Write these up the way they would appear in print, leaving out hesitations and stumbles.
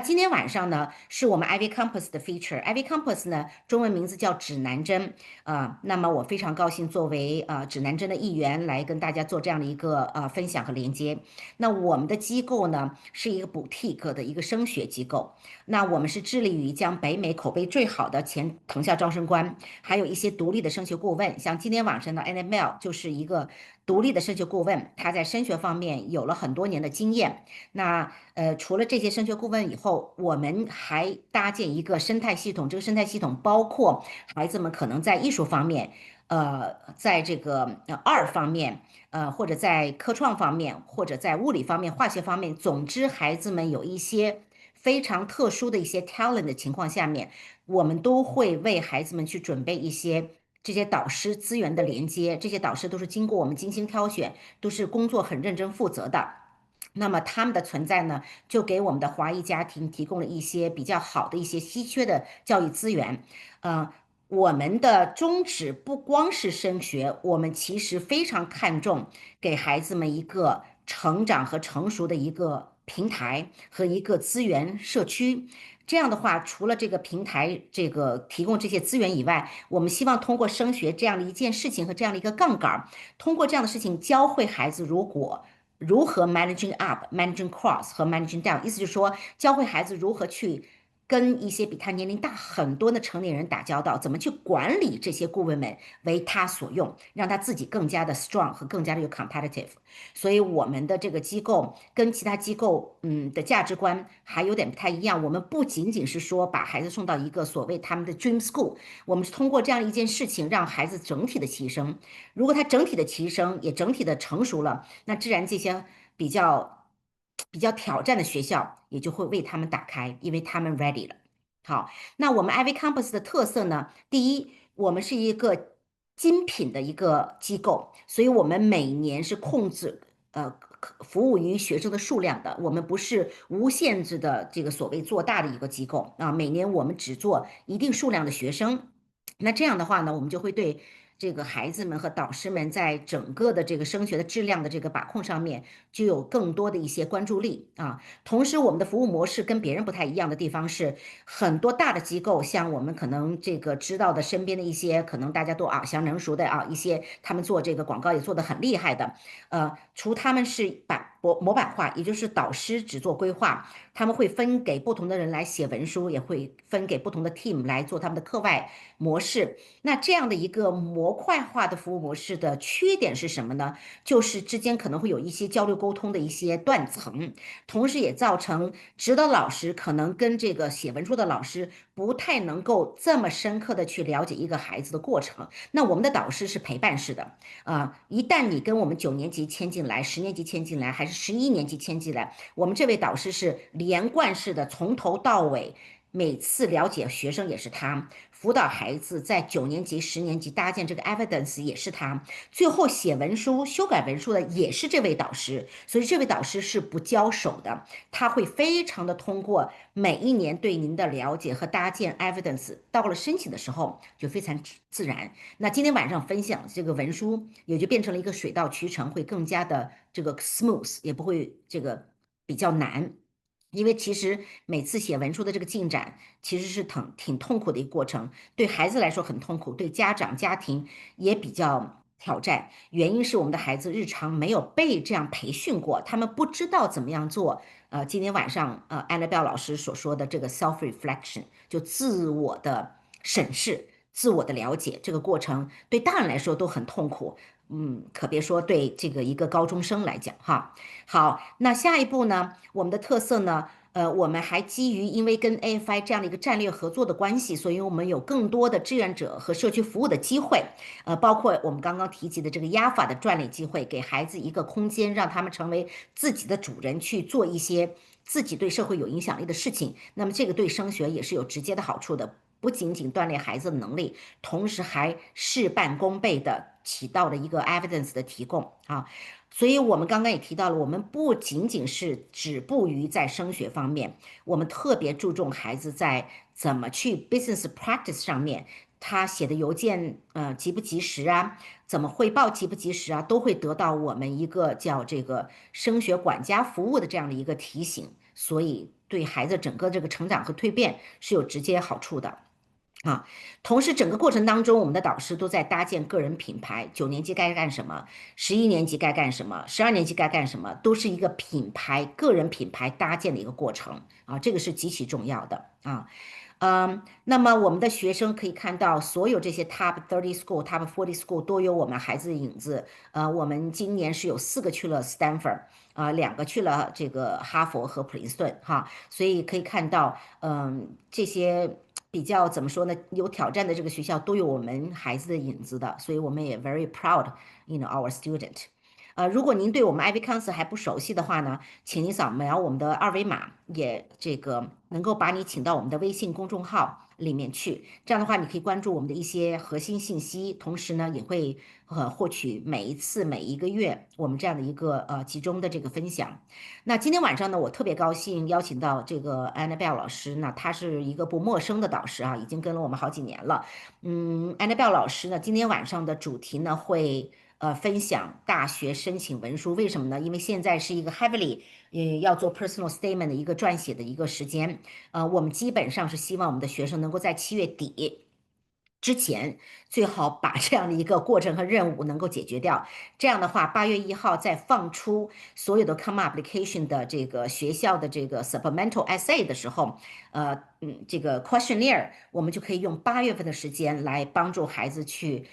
今天晚上呢，是我们 IvyCompass 的 feature。IvyCompass 呢，中文名字叫指南针那么我非常高兴作为指南针的一员来跟大家做这样的一个分享和连接。那我们的机构呢是一个boutique的一个升学机构，那我们是致力于将北美口碑最好的前藤校招生官，还有一些独立的升学顾问，像今天晚上的 NML 就是一个独立的升学顾问，他在升学方面有了很多年的经验。那除了这些升学顾问以后，我们还搭建一个生态系统。这个生态系统包括孩子们可能在艺术方面，在这个二方面，或者在科创方面，或者在物理方面、化学方面，总之孩子们有一些非常特殊的一些 talent 的情况下面，我们都会为孩子们去准备一些。这些导师资源的连接，这些导师都是经过我们精心挑选，都是工作很认真负责的。那么他们的存在呢，就给我们的华裔家庭提供了一些比较好的一些稀缺的教育资源。呃，我们的宗旨不光是升学，我们其实非常看重给孩子们一个成长和成熟的一个平台和一个资源社区。这样的话，除了这个平台这个提供这些资源以外，我们希望通过升学这样的一件事情和这样的一个杠杆通过这样的事情教会孩子，如何 managing up、managing cross 和 managing down，意思就是说，教会孩子如何去跟一些比他年龄大很多的成年人打交道，怎么去管理这些顾问们为他所用，让他自己更加的 strong 和更加的有 competitive。所以我们的这个机构跟其他机构的价值观还有点不太一样。我们不仅仅是说把孩子送到一个所谓他们的 dream school，我们是通过这样一件事情让孩子整体的提升。如果他整体的提升也整体的成熟了，那自然这些比较比较挑战的学校也就会为他们打开，因为他们 ready 了。好，那我们 IvyCompass 的特色呢？第一，我们是一个精品的一个机构，所以我们每年是控制服务于学生的数量的，我们不是无限制的这个所谓做大的一个机构啊，每年我们只做一定数量的学生。那这样的话呢，我们就会对这个孩子们和导师们在整个的这个升学的质量的这个把控上面，就有更多的一些关注力啊。同时，我们的服务模式跟别人不太一样的地方是，很多大的机构，像我们可能这个知道的身边的一些，可能大家都耳详能熟的一些他们做这个广告也做得很厉害的，除他们是模板化，也就是导师只做规划，他们会分给不同的人来写文书，也会分给不同的 team 来做他们的课外模式。那这样的一个模块化的服务模式的缺点是什么呢？就是之间可能会有一些交流沟通的一些断层，同时也造成指导老师可能跟这个写文书的老师不太能够这么深刻的去了解一个孩子的过程。那我们的导师是陪伴式的，一旦你跟我们9年级签进来、10年级签进来，还是11年级签进来，我们这位导师是连贯式的，从头到尾。每次了解学生也是他，辅导孩子在9年级、10年级搭建这个 evidence 也是他，最后写文书、修改文书的也是这位导师，所以这位导师是不交手的，他会非常的通过每一年对您的了解和搭建 evidence，到了申请的时候就非常自然。那今天晚上分享这个文书也就变成了一个水到渠成，会更加的这个 smooth，也不会这个比较难。因为其实每次写文书的这个进展，其实是挺痛苦的一个过程，对孩子来说很痛苦，对家长家庭也比较挑战。原因是我们的孩子日常没有被这样培训过，他们不知道怎么样做。今天晚上Annabelle 老师所说的这个 self reflection，就自我的审视、自我的了解，这个过程对大人来说都很痛苦。可别说对这个一个高中生来讲哈。好，那下一步呢？我们的特色呢？我们还基于因为跟 AFI 这样的一个战略合作的关系，所以我们有更多的志愿者和社区服务的机会，包括我们刚刚提及的这个亚法的专利机会，给孩子一个空间，让他们成为自己的主人，去做一些自己对社会有影响力的事情。那么这个对升学也是有直接的好处的，不仅仅锻炼孩子的能力，同时还事半功倍的起到了一个 evidence 的提供啊。所以，我们刚刚也提到了，我们不仅仅是止步于在升学方面，我们特别注重孩子在怎么去 business practice 上面，他写的邮件及不及时啊，怎么汇报及不及时啊，都会得到我们一个叫这个升学管家服务的这样的一个提醒。所以对孩子整个这个成长和蜕变是有直接好处的。同时整个过程当中，我们的导师都在搭建个人品牌。9年级该干什么，11年级该干什么，12年级该干什么，都是一个品牌、个人品牌搭建的一个过程这个是极其重要的那么我们的学生可以看到，所有这些 Top 30 School、Top 40 School 都有我们孩子的影子。我们今年是有4个去了 Stanford，2个去了这个哈佛和普林斯顿所以可以看到，这些比较怎么说呢，有挑战的这个学校都有我们孩子的影子的，所以我们也 very proud our student。如果您对我们 IvyCompass 还不熟悉的话呢，请您扫描我们的二维码，也这个能够把你请到我们的微信公众号里面去。这样的话，你可以关注我们的一些核心信息，同时呢，也会获取每一次、每一个月我们这样的一个集中的这个分享。那今天晚上呢，我特别高兴邀请到这个 Annabelle 老师，那她是一个不陌生的导师已经跟了我们好几年了。Annabelle 老师呢，今天晚上的主题呢会。分享大学申请文书，为什么呢？因为现在是一个 heavily 要做 personal statement 的一个撰写的一个时间。我们基本上是希望我们的学生能够在7月底之前，最好把这样的一个过程和任务能够解决掉。这样的话，8月1号再放出所有的 Common Application 的这个学校的这个 supplemental essay 的时候，这个 questionnaire 我们就可以用8月份的时间来帮助孩子去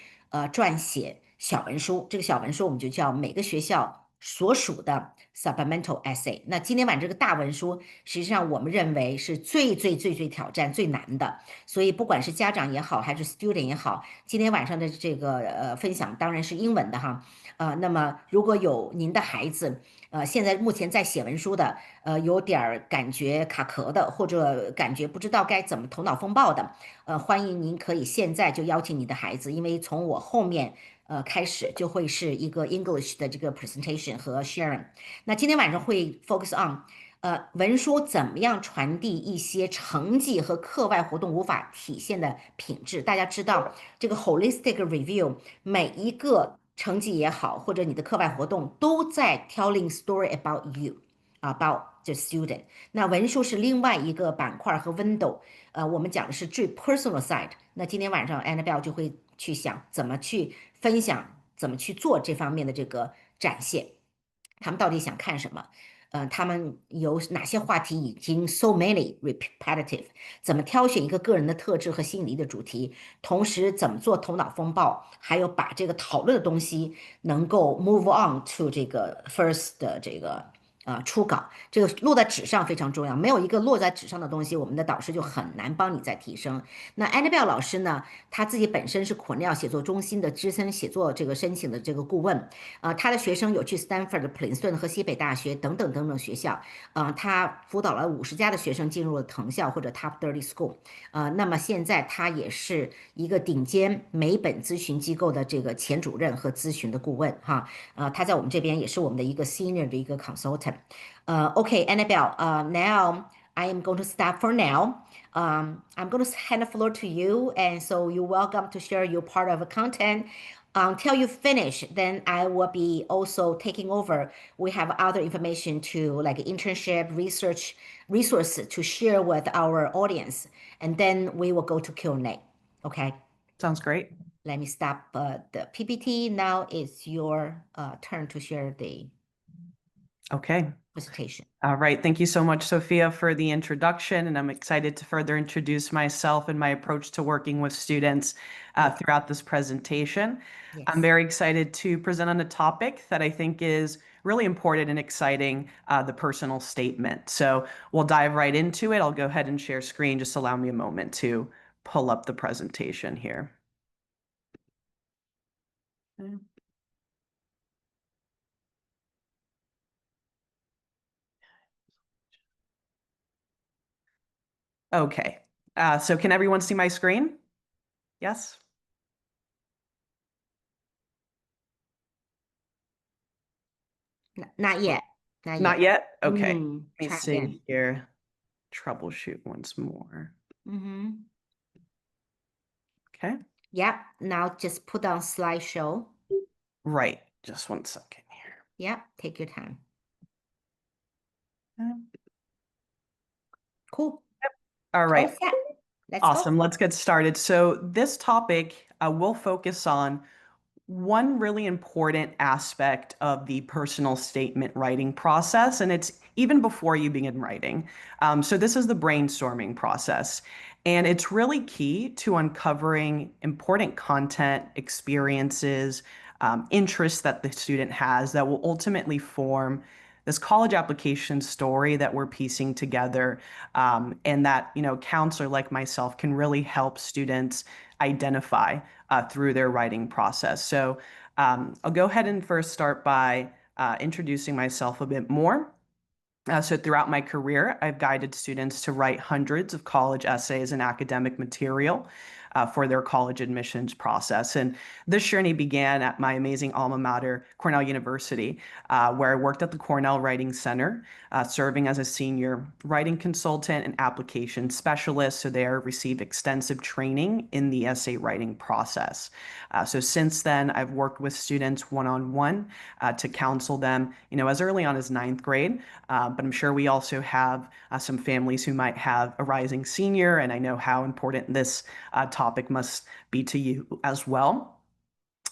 撰写小文书。这个小文书我们就叫每个学校所属的 supplemental essay。那今天晚上这个大文书，实际上我们认为是最挑战、最难的。所以不管是家长也好，还是 student 也好，今天晚上的这个分享当然是英文的那么如果有您的孩子现在目前在写文书的有点儿感觉卡壳的，或者感觉不知道该怎么头脑风暴的欢迎您可以现在就邀请你的孩子，因为从我后面开始就会是一个 English 的这个 presentation 和 sharing。那今天晚上会 focus on 文书怎么样传递一些成绩和课外活动无法体现的品质？大家知道这个 holistic review， 每一个成绩也好，或者你的课外活动都在 telling story about you，about the student。那文书是另外一个板块和 window，我们讲的是最 personal side。那今天晚上 Annabelle 就会去想怎么去分享，怎么去做这方面的这个展现，他们到底想看什么？他们有哪些话题已经 so many repetitive？怎么挑选一个个人的特质和吸引力的主题？同时怎么做头脑风暴？还有把这个讨论的东西能够 move on to 这个 first 的这个初稿，这个落在纸上非常重要。没有一个落在纸上的东西，我们的导师就很难帮你再提升。那 Annabelle 老师呢，他自己本身是肯奈尔写作中心的资深写作这个申请的这个顾问，他的学生有去 Stanford、普林斯顿和西北大学等等等等学校，他辅导了50家的学生进入了藤校或者 Top 30 School，那么现在他也是一个顶尖美本咨询机构的这个前主任和咨询的顾问他在我们这边也是我们的一个 senior 的一个 consultant。Okay, Annabelle, now I am going to start for now. I'm going to hand the floor to you, and so you're welcome to share your part of the content. Until you finish, then I will be also taking over. We have other information to like internship, research, resource to share with our audience, and then we will go to Q&A. Okay. Sounds great. Let me stop the PPT. Now it's your turn to share the Okay. presentation. All right. Thank you so much, Sophia, for the introduction. And I'm excited to further introduce myself and my approach to working with students throughout this presentation. Yes. I'm very excited to present on a topic that I think is really important and exciting, the personal statement. So we'll dive right into it. I'll go ahead and share screen. Just allow me a moment to pull up the presentation here. Okay, so can everyone see my screen? Yes? Not yet. Not yet? Okay, let me Try see again. here. Troubleshoot once more. Okay. Yep. Now just put on slideshow. Right, just 1 second here. Yep. Take your time. Cool. All All right. set. Let's Awesome. go. Let's get started. So this topic will focus on one really important aspect of the personal statement writing process, and it's even before you begin writing. So this is the brainstorming process, and it's really key to uncovering important content, experiences, interests that the student has that will ultimately form this college application story that we're piecing together, and that counselor like myself can really help students identify through their writing process. So I'll go ahead and first start by introducing myself a bit more. So throughout my career, I've guided students to write hundreds of college essays and academic material for their college admissions process. And this journey began at my amazing alma mater, Cornell University, where I worked at the Cornell Writing Center, serving as a senior writing consultant and application specialist. So there received extensive training in the essay writing process. So since then, I've worked with students one-on-one to counsel them, as early on as ninth grade. But I'm sure we also have some families who might have a rising senior, and I know how important this topic must be to you as well.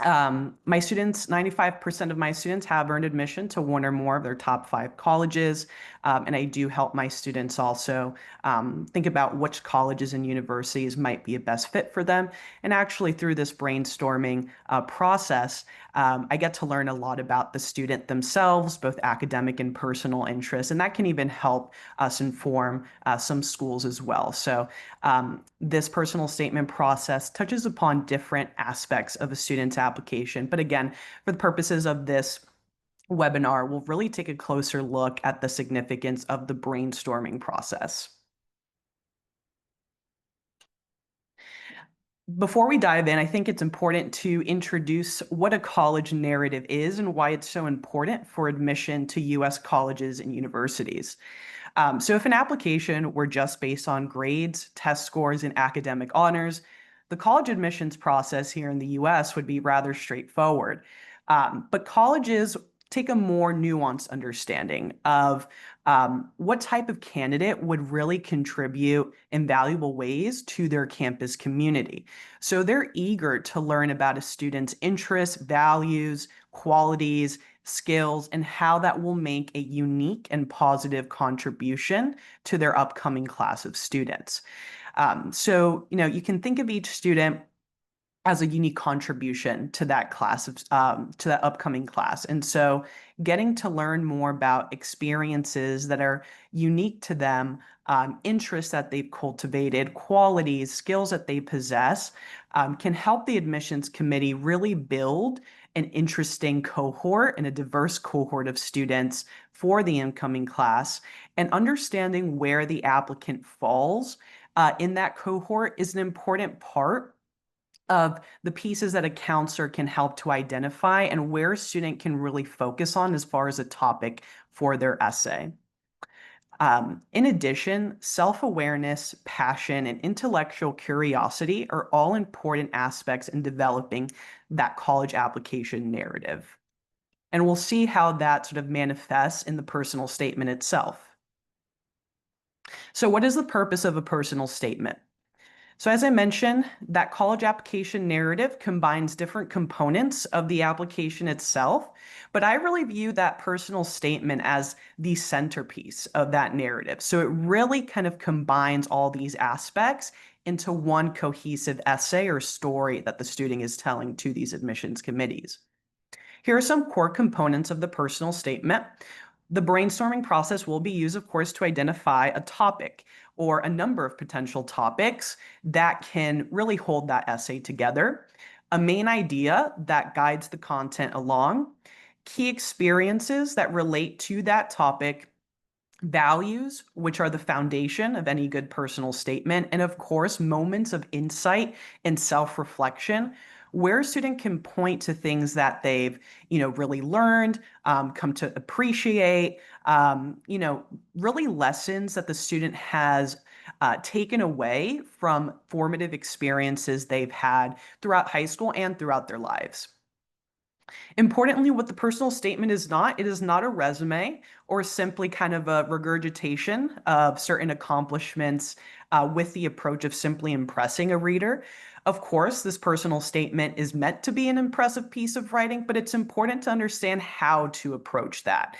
My students, 95% of my students have earned admission to one or more of their top 5 colleges. And I do help my students also think about which colleges and universities might be a best fit for them. And actually through this brainstorming process, I get to learn a lot about the student themselves, both academic and personal interests. And that can even help us inform some schools as well. So this personal statement process touches upon different aspects of a student's application. But again, for the purposes of this webinar, we'll really take a closer look at the significance of the brainstorming process. Before we dive in, I think it's important to introduce what a college narrative is and why it's so important for admission to U.S. colleges and universities. So if an application were just based on grades, test scores, and academic honors, the college admissions process here in the US would be rather straightforward. But colleges take a more nuanced understanding of what type of candidate would really contribute in valuable ways to their campus community. So they're eager to learn about a student's interests, values, qualities, skills, and how that will make a unique and positive contribution to their upcoming class of students. So, you can think of each student as a unique contribution to that class of to that upcoming class. And so getting to learn more about experiences that are unique to them, interests that they've cultivated, qualities, skills that they possess, can help the admissions committee really build an interesting cohort and a diverse cohort of students for the incoming class. And understanding where the applicant falls in that cohort is an important part of the pieces that a counselor can help to identify and where a student can really focus on as far as a topic for their essay. In addition, self-awareness, passion, and intellectual curiosity are all important aspects in developing that college application narrative. And we'll see how that sort of manifests in the personal statement itself. So what is the purpose of a personal statement? So as I mentioned, that college application narrative combines different components of the application itself, but I really view that personal statement as the centerpiece of that narrative. So it really kind of combines all these aspects into one cohesive essay or story that the student is telling to these admissions committees. Here are some core components of the personal statement. The brainstorming process will be used, of course, to identify a topic or a number of potential topics that can really hold that essay together, a main idea that guides the content along, key experiences that relate to that topic, values, which are the foundation of any good personal statement, and of course, moments of insight and self-reflection, where a student can point to things that they've, really learned, come to appreciate, really lessons that the student has taken away from formative experiences they've had throughout high school and throughout their lives. Importantly, what the personal statement is not, it is not a resume or simply kind of a regurgitation of certain accomplishments with the approach of simply impressing a reader. Of course, this personal statement is meant to be an impressive piece of writing, but it's important to understand how to approach that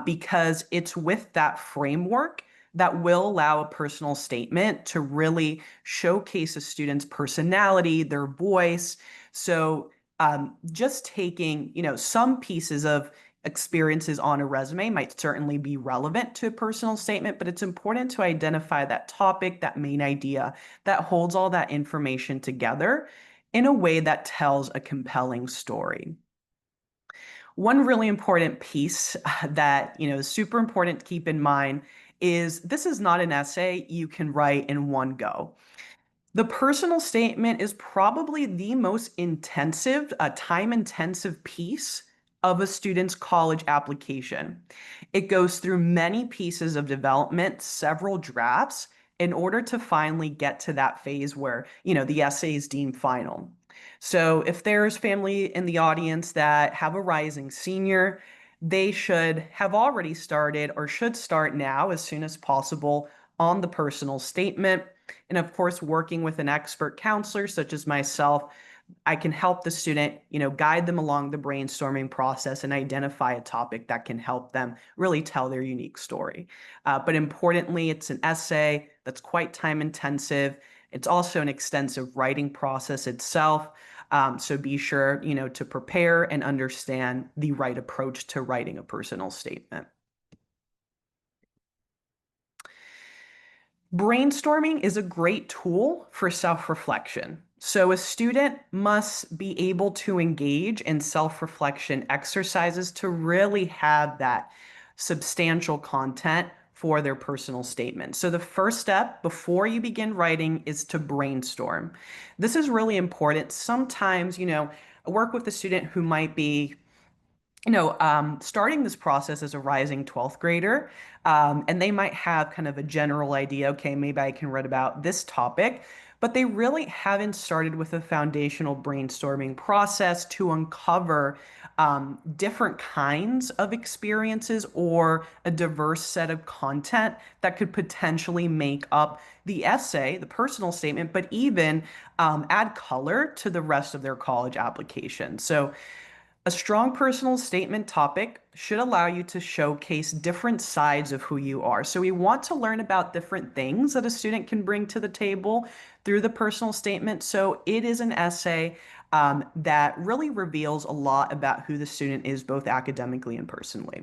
because it's with that framework that will allow a personal statement to really showcase a student's personality, their voice. So just taking, some pieces of experiences on a resume might certainly be relevant to a personal statement, but it's important to identify that topic, that main idea that holds all that information together in a way that tells a compelling story. One really important piece that, is super important to keep in mind is this is not an essay you can write in one go. The personal statement is probably the most intensive, time-intensive piece of a student's college application. It goes through many pieces of development, several drafts, in order to finally get to that phase where, the essay is deemed final. So if there's family in the audience that have a rising senior, they should have already started or should start now as soon as possible on the personal statement. And of course, working with an expert counselor such as myself, I can help the student, guide them along the brainstorming process and identify a topic that can help them really tell their unique story. But importantly, it's an essay that's quite time intensive. It's also an extensive writing process itself. So be sure, to prepare and understand the right approach to writing a personal statement. Brainstorming is a great tool for self-reflection. So a student must be able to engage in self-reflection exercises to really have that substantial content for their personal statement. So the first step before you begin writing is to brainstorm. This is really important. Sometimes, I work with a student who might be starting this process as a rising 12th grader, and they might have kind of a general idea, okay, maybe I can write about this topic, but they really haven't started with a foundational brainstorming process to uncover different kinds of experiences or a diverse set of content that could potentially make up the essay, the personal statement, but even add color to the rest of their college application. So a strong personal statement topic should allow you to showcase different sides of who you are. So we want to learn about different things that a student can bring to the table through the personal statement. So it is an essay that really reveals a lot about who the student is, both academically and personally.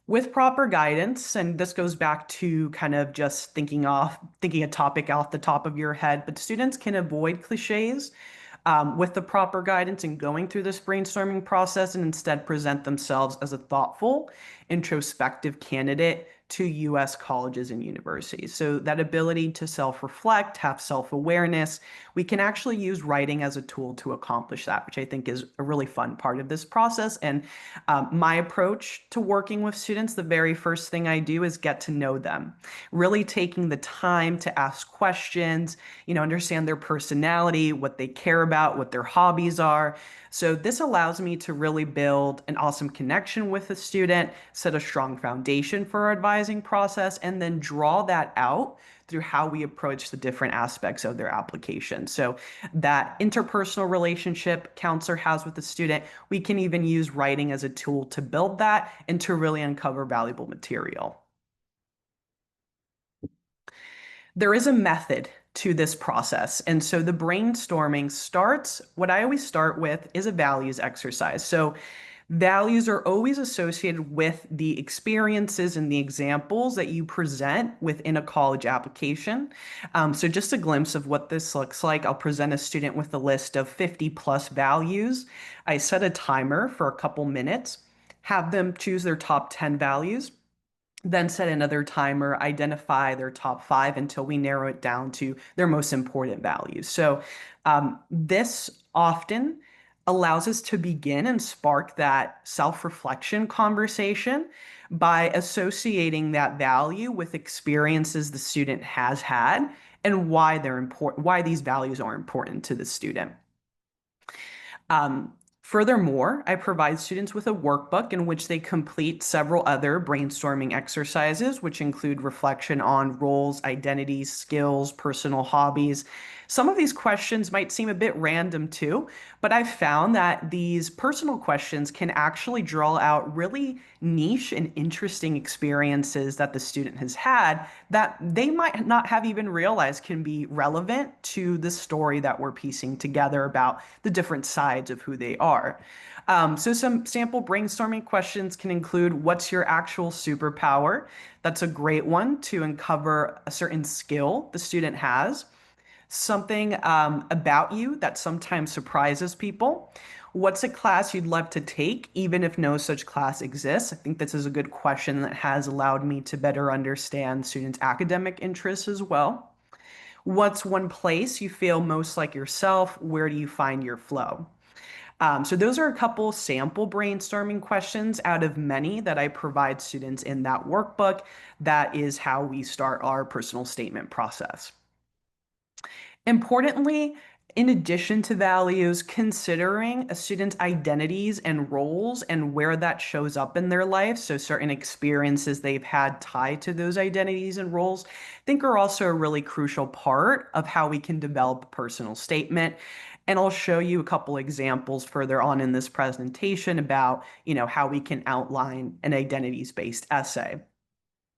With proper guidance, and this goes back to kind of just thinking a topic off the top of your head, but students can avoid cliches with the proper guidance and going through this brainstorming process and instead present themselves as a thoughtful, introspective candidate to U.S. colleges and universities. So that ability to self-reflect, have self-awareness, we can actually use writing as a tool to accomplish that, which I think is a really fun part of this process. And my approach to working with students, the very first thing I do is get to know them, really taking the time to ask questions, understand their personality, what they care about, what their hobbies are. So this allows me to really build an awesome connection with the student, set a strong foundation for our advising process, and then draw that out through how we approach the different aspects of their application. So that interpersonal relationship counselor has with the student, we can even use writing as a tool to build that and to really uncover valuable material. There is a method to this process. And so the brainstorming what I always start with is a values exercise. So values are always associated with the experiences and the examples that you present within a college application. So just a glimpse of what this looks like. I'll present a student with a list of 50 plus values. I set a timer for a couple minutes, have them choose their top 10 values, then set another timer, identify their top 5 until we narrow it down to their most important values. So this often allows us to begin and spark that self-reflection conversation by associating that value with experiences the student has had and why they're important, why these values are important to the student. Furthermore, I provide students with a workbook in which they complete several other brainstorming exercises, which include reflection on roles, identities, skills, personal hobbies. Some of these questions might seem a bit random too, but I've found that these personal questions can actually draw out really niche and interesting experiences that the student has had that they might not have even realized can be relevant to the story that we're piecing together about the different sides of who they are. So some sample brainstorming questions can include, what's your actual superpower? That's a great one to uncover a certain skill the student has. Something about you that sometimes surprises people. What's a class you'd love to take, even if no such class exists? I think this is a good question that has allowed me to better understand students' academic interests as well. What's one place you feel most like yourself? Where do you find your flow? So those are a couple sample brainstorming questions out of many that I provide students in that workbook. That is how we start our personal statement process. Importantly, in addition to values, considering a student's identities and roles and where that shows up in their life, so certain experiences they've had tied to those identities and roles, I think are also a really crucial part of how we can develop a personal statement. And I'll show you a couple examples further on in this presentation about, how we can outline an identities-based essay.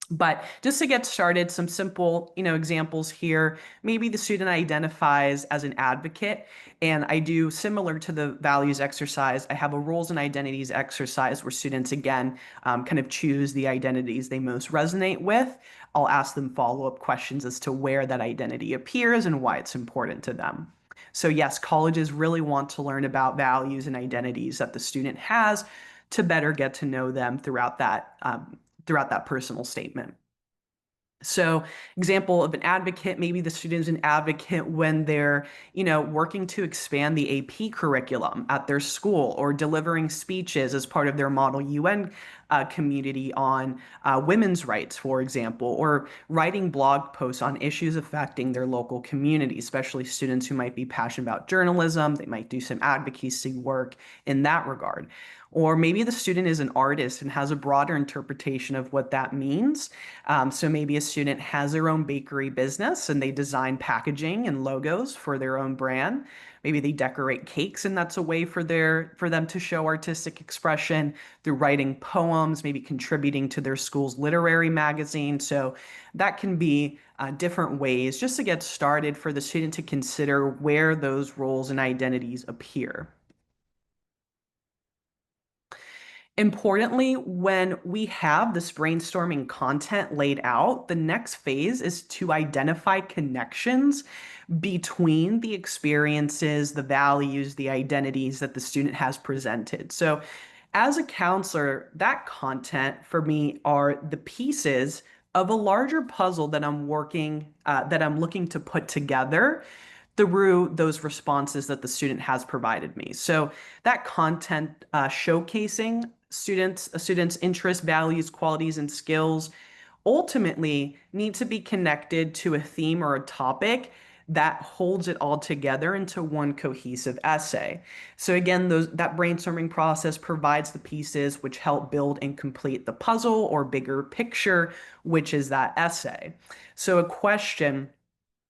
But just to get started, some simple, examples here. Maybe the student identifies as an advocate, and I do similar to the values exercise. I have a roles and identities exercise where students, again, kind of choose the identities they most resonate with. I'll ask them follow-up questions as to where that identity appears and why it's important to them. So yes, colleges really want to learn about values and identities that the student has to better get to know them throughout that personal statement. So example of an advocate, maybe the student is an advocate when they're, working to expand the AP curriculum at their school or delivering speeches as part of their Model UN community on women's rights, for example, or writing blog posts on issues affecting their local community, especially students who might be passionate about journalism. They might do some advocacy work in that regard. Or maybe the student is an artist and has a broader interpretation of what that means. So maybe a student has their own bakery business and they design packaging and logos for their own brand. Maybe they decorate cakes, and that's a way for them to show artistic expression through writing poems, maybe contributing to their school's literary magazine. So that can be different ways just to get started for the student to consider where those roles and identities appear. Importantly, when we have this brainstorming content laid out, the next phase is to identify connections between the experiences, the values, the identities that the student has presented. So as a counselor, that content for me are the pieces of a larger puzzle that I'm looking to put together through those responses that the student has provided me. So that content showcasing a student's interests, values, qualities, and skills ultimately need to be connected to a theme or a topic that holds it all together into one cohesive essay. So again, that brainstorming process provides the pieces which help build and complete the puzzle or bigger picture, which is that essay. So a question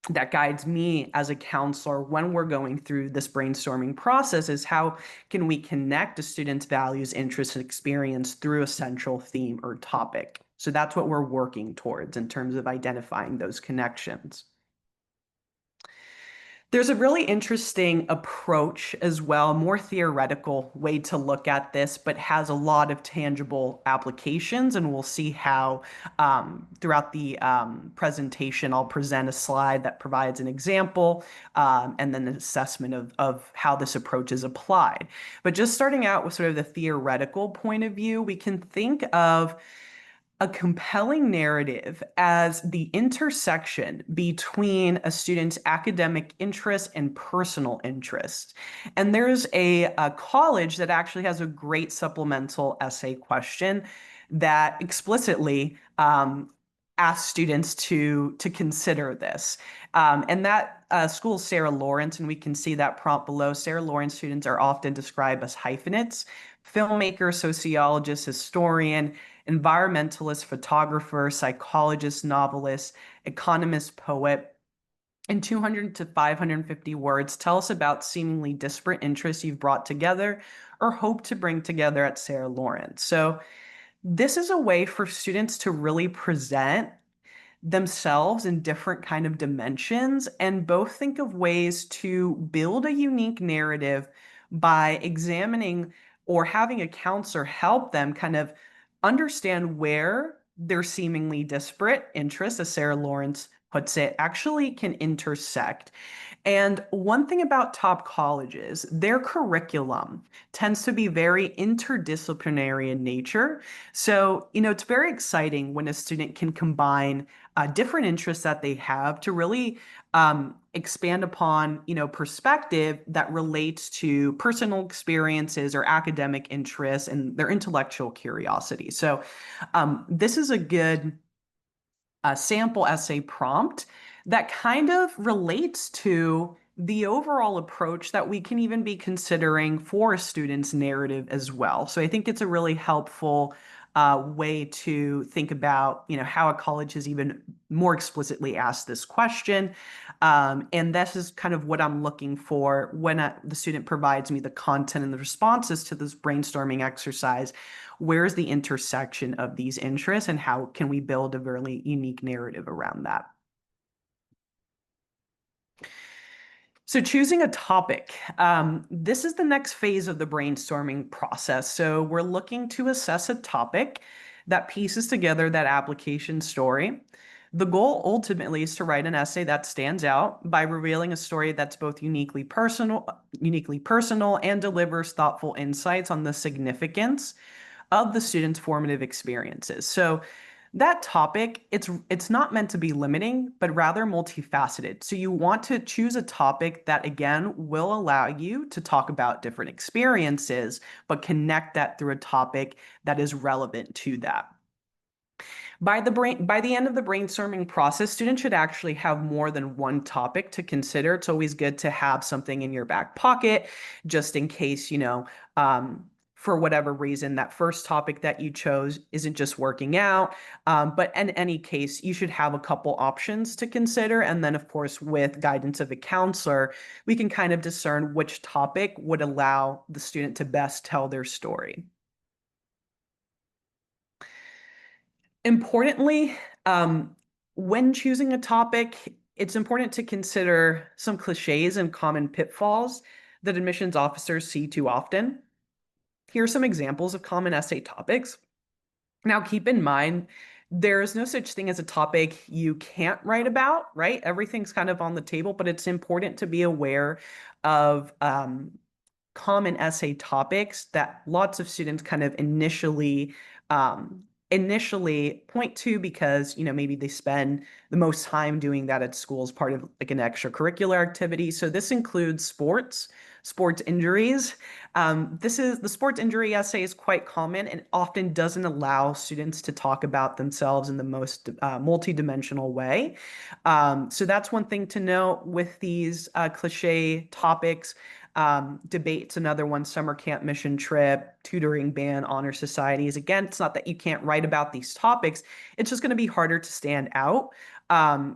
that guides me as a counselor when we're going through this brainstorming process is, how can we connect a student's values, interests, and experience through a central theme or topic? So that's what we're working towards in terms of identifying those connections. There's a really interesting approach as well, more theoretical way to look at this, but has a lot of tangible applications. And we'll see how throughout the presentation, I'll present a slide that provides an example and then an assessment of how this approach is applied. But just starting out with sort of the theoretical point of view, we can think of a compelling narrative as the intersection between a student's academic interest and personal interest. And there's a college that actually has a great supplemental essay question that explicitly ask students to consider this. And that school is Sarah Lawrence, and we can see that prompt below. Sarah Lawrence students are often described as hyphenates: filmmaker, sociologist, historian, environmentalist, photographer, psychologist, novelist, economist, poet. In 200 to 550 words, tell us about seemingly disparate interests you've brought together or hope to bring together at Sarah Lawrence. So this is a way for students to really present themselves in different kind of dimensions and both think of ways to build a unique narrative by examining or having a counselor help them kind of understand where their seemingly disparate interests, as Sarah Lawrence puts it, actually can intersect. And one thing about top colleges, their curriculum tends to be very interdisciplinary in nature. So, it's very exciting when a student can combine different interests that they have to really expand upon, perspective that relates to personal experiences or academic interests and their intellectual curiosity. So, this is a good sample essay prompt that kind of relates to the overall approach that we can even be considering for a student's narrative as well. So I think it's a really helpful way to think about, how a college has even more explicitly asked this question. And this is kind of what I'm looking for when the student provides me the content and the responses to this brainstorming exercise. Where's the intersection of these interests and how can we build a really unique narrative around that? So choosing a topic. This is the next phase of the brainstorming process. So we're looking to assess a topic that pieces together that application story. The goal ultimately is to write an essay that stands out by revealing a story that's both uniquely personal and delivers thoughtful insights on the significance of the student's formative experiences. So that topic, it's not meant to be limiting, but rather multifaceted. So you want to choose a topic that, again, will allow you to talk about different experiences, but connect that through a topic that is relevant to that. By the end of the brainstorming process, students should actually have more than one topic to consider. It's always good to have something in your back pocket, just in case, for whatever reason, that first topic that you chose isn't just working out. But in any case, you should have a couple options to consider. And then, of course, with guidance of a counselor, we can kind of discern which topic would allow the student to best tell their story. Importantly, when choosing a topic, it's important to consider some cliches and common pitfalls that admissions officers see too often. Here are some examples of common essay topics. Now, keep in mind, there is no such thing as a topic you can't write about, right? Everything's kind of on the table, but it's important to be aware of common essay topics that lots of students kind of initially point to because maybe they spend the most time doing that at school as part of like an extracurricular activity. So this includes sports injuries. The sports injury essay is quite common and often doesn't allow students to talk about themselves in the most multidimensional way. So that's one thing to note with these cliche topics. Debate's another one: summer camp, mission trip, tutoring ban, honor societies. Again, it's not that you can't write about these topics. It's just going to be harder to stand out.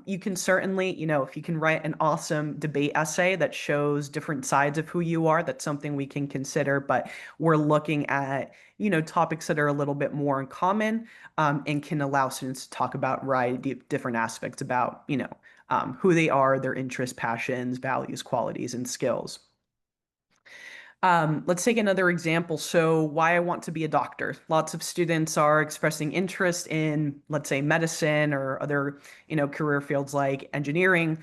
You can certainly, if you can write an awesome debate essay that shows different sides of who you are, that's something we can consider. But we're looking at, topics that are a little bit more in common and can allow students to talk about a variety of different aspects about, who they are, their interests, passions, values, qualities, and skills. Let's take another example. So why I want to be a doctor. Lots of students are expressing interest in, let's say, medicine or other, career fields like engineering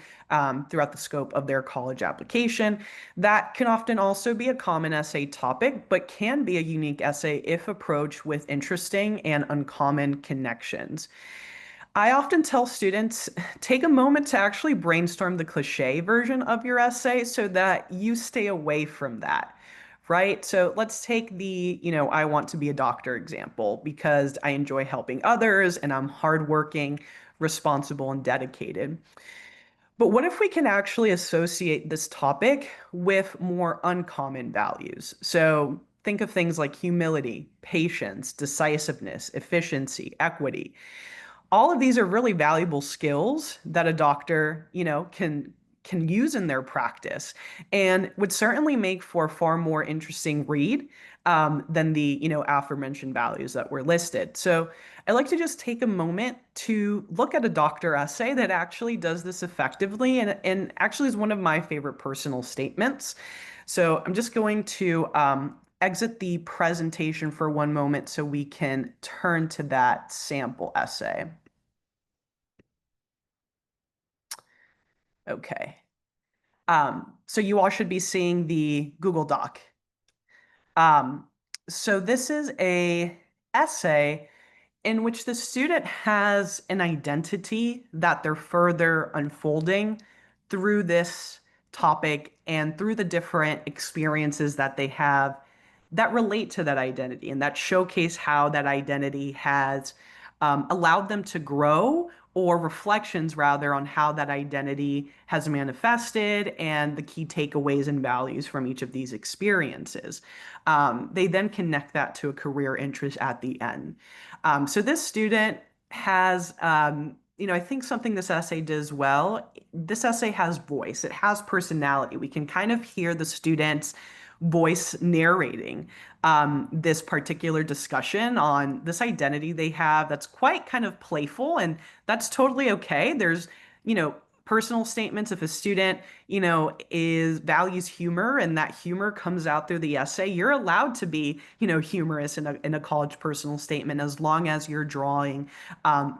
throughout the scope of their college application. That can often also be a common essay topic, but can be a unique essay if approached with interesting and uncommon connections. I often tell students, take a moment to actually brainstorm the cliche version of your essay so that you stay away from that, right? So let's take the, I want to be a doctor example because I enjoy helping others and I'm hardworking, responsible, and dedicated. But what if we can actually associate this topic with more uncommon values? So think of things like humility, patience, decisiveness, efficiency, equity. All of these are really valuable skills that a doctor, can use in their practice and would certainly make for a far more interesting read than the, aforementioned values that were listed. So I like to just take a moment to look at a doctor essay that actually does this effectively and actually is one of my favorite personal statements. So I'm just going to exit the presentation for one moment so we can turn to that sample essay. Okay. So you all should be seeing the Google Doc. So this is a essay in which the student has an identity that they're further unfolding through this topic and through the different experiences that they have that relate to that identity and that showcase how that identity has allowed them to grow, or reflections rather on how that identity has manifested and the key takeaways and values from each of these experiences. They then connect that to a career interest at the end. So this student has, I think something this essay does well. This essay has voice, it has personality. We can kind of hear the student's voice narrating this particular discussion on this identity they have that's quite kind of playful, and that's totally okay. There's, personal statements. If a student, values humor and that humor comes out through the essay, you're allowed to be, humorous in a college personal statement, as long as you're drawing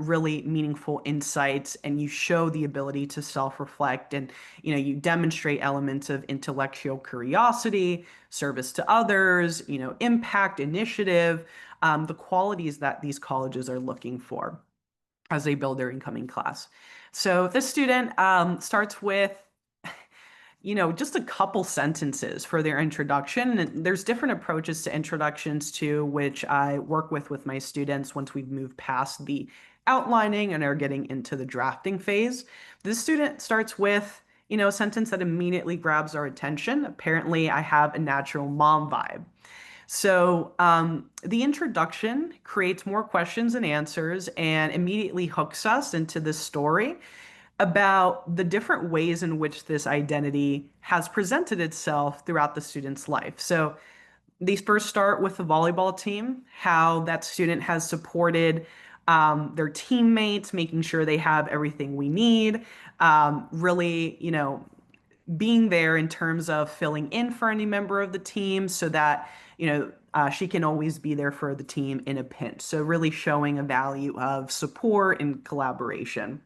really meaningful insights and you show the ability to self-reflect and, you demonstrate elements of intellectual curiosity, service to others, impact, initiative, the qualities that these colleges are looking for as they build their incoming class. So this student starts with, just a couple sentences for their introduction. And there's different approaches to introductions too, which I work with my students once we've moved past the outlining and are getting into the drafting phase. This student starts with, a sentence that immediately grabs our attention. Apparently, I have a natural mom vibe. So the introduction creates more questions and answers and immediately hooks us into this story about the different ways in which this identity has presented itself throughout the student's life. So these first start with the volleyball team, how that student has supported their teammates, making sure they have everything we need, really, being there in terms of filling in for any member of the team so that, she can always be there for the team in a pinch. So really showing a value of support and collaboration.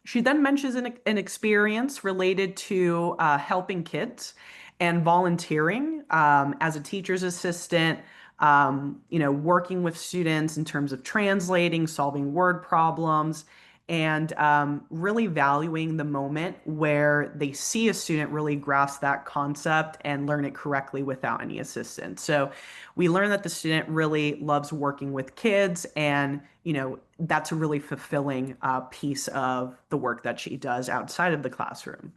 She then mentions an experience related to helping kids and volunteering as a teacher's assistant, working with students in terms of translating, solving word problems, and really valuing the moment where they see a student really grasp that concept and learn it correctly without any assistance. So we learn that the student really loves working with kids, and that's a really fulfilling piece of the work that she does outside of the classroom.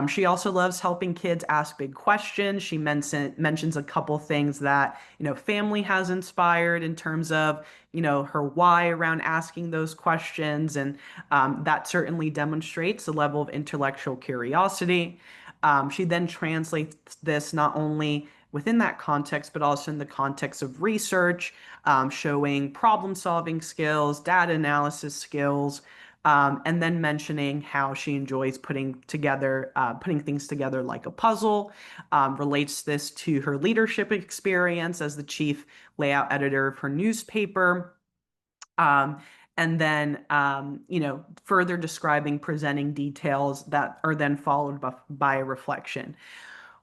She also loves helping kids ask big questions. She mentions a couple things that, family has inspired in terms of, her why around asking those questions. And that certainly demonstrates a level of intellectual curiosity. She then translates this not only within that context, but also in the context of research, showing problem-solving skills, data analysis skills, and then mentioning how she enjoys putting things together like a puzzle, relates this to her leadership experience as the chief layout editor of her newspaper, and then, further describing presenting details that are then followed by a reflection.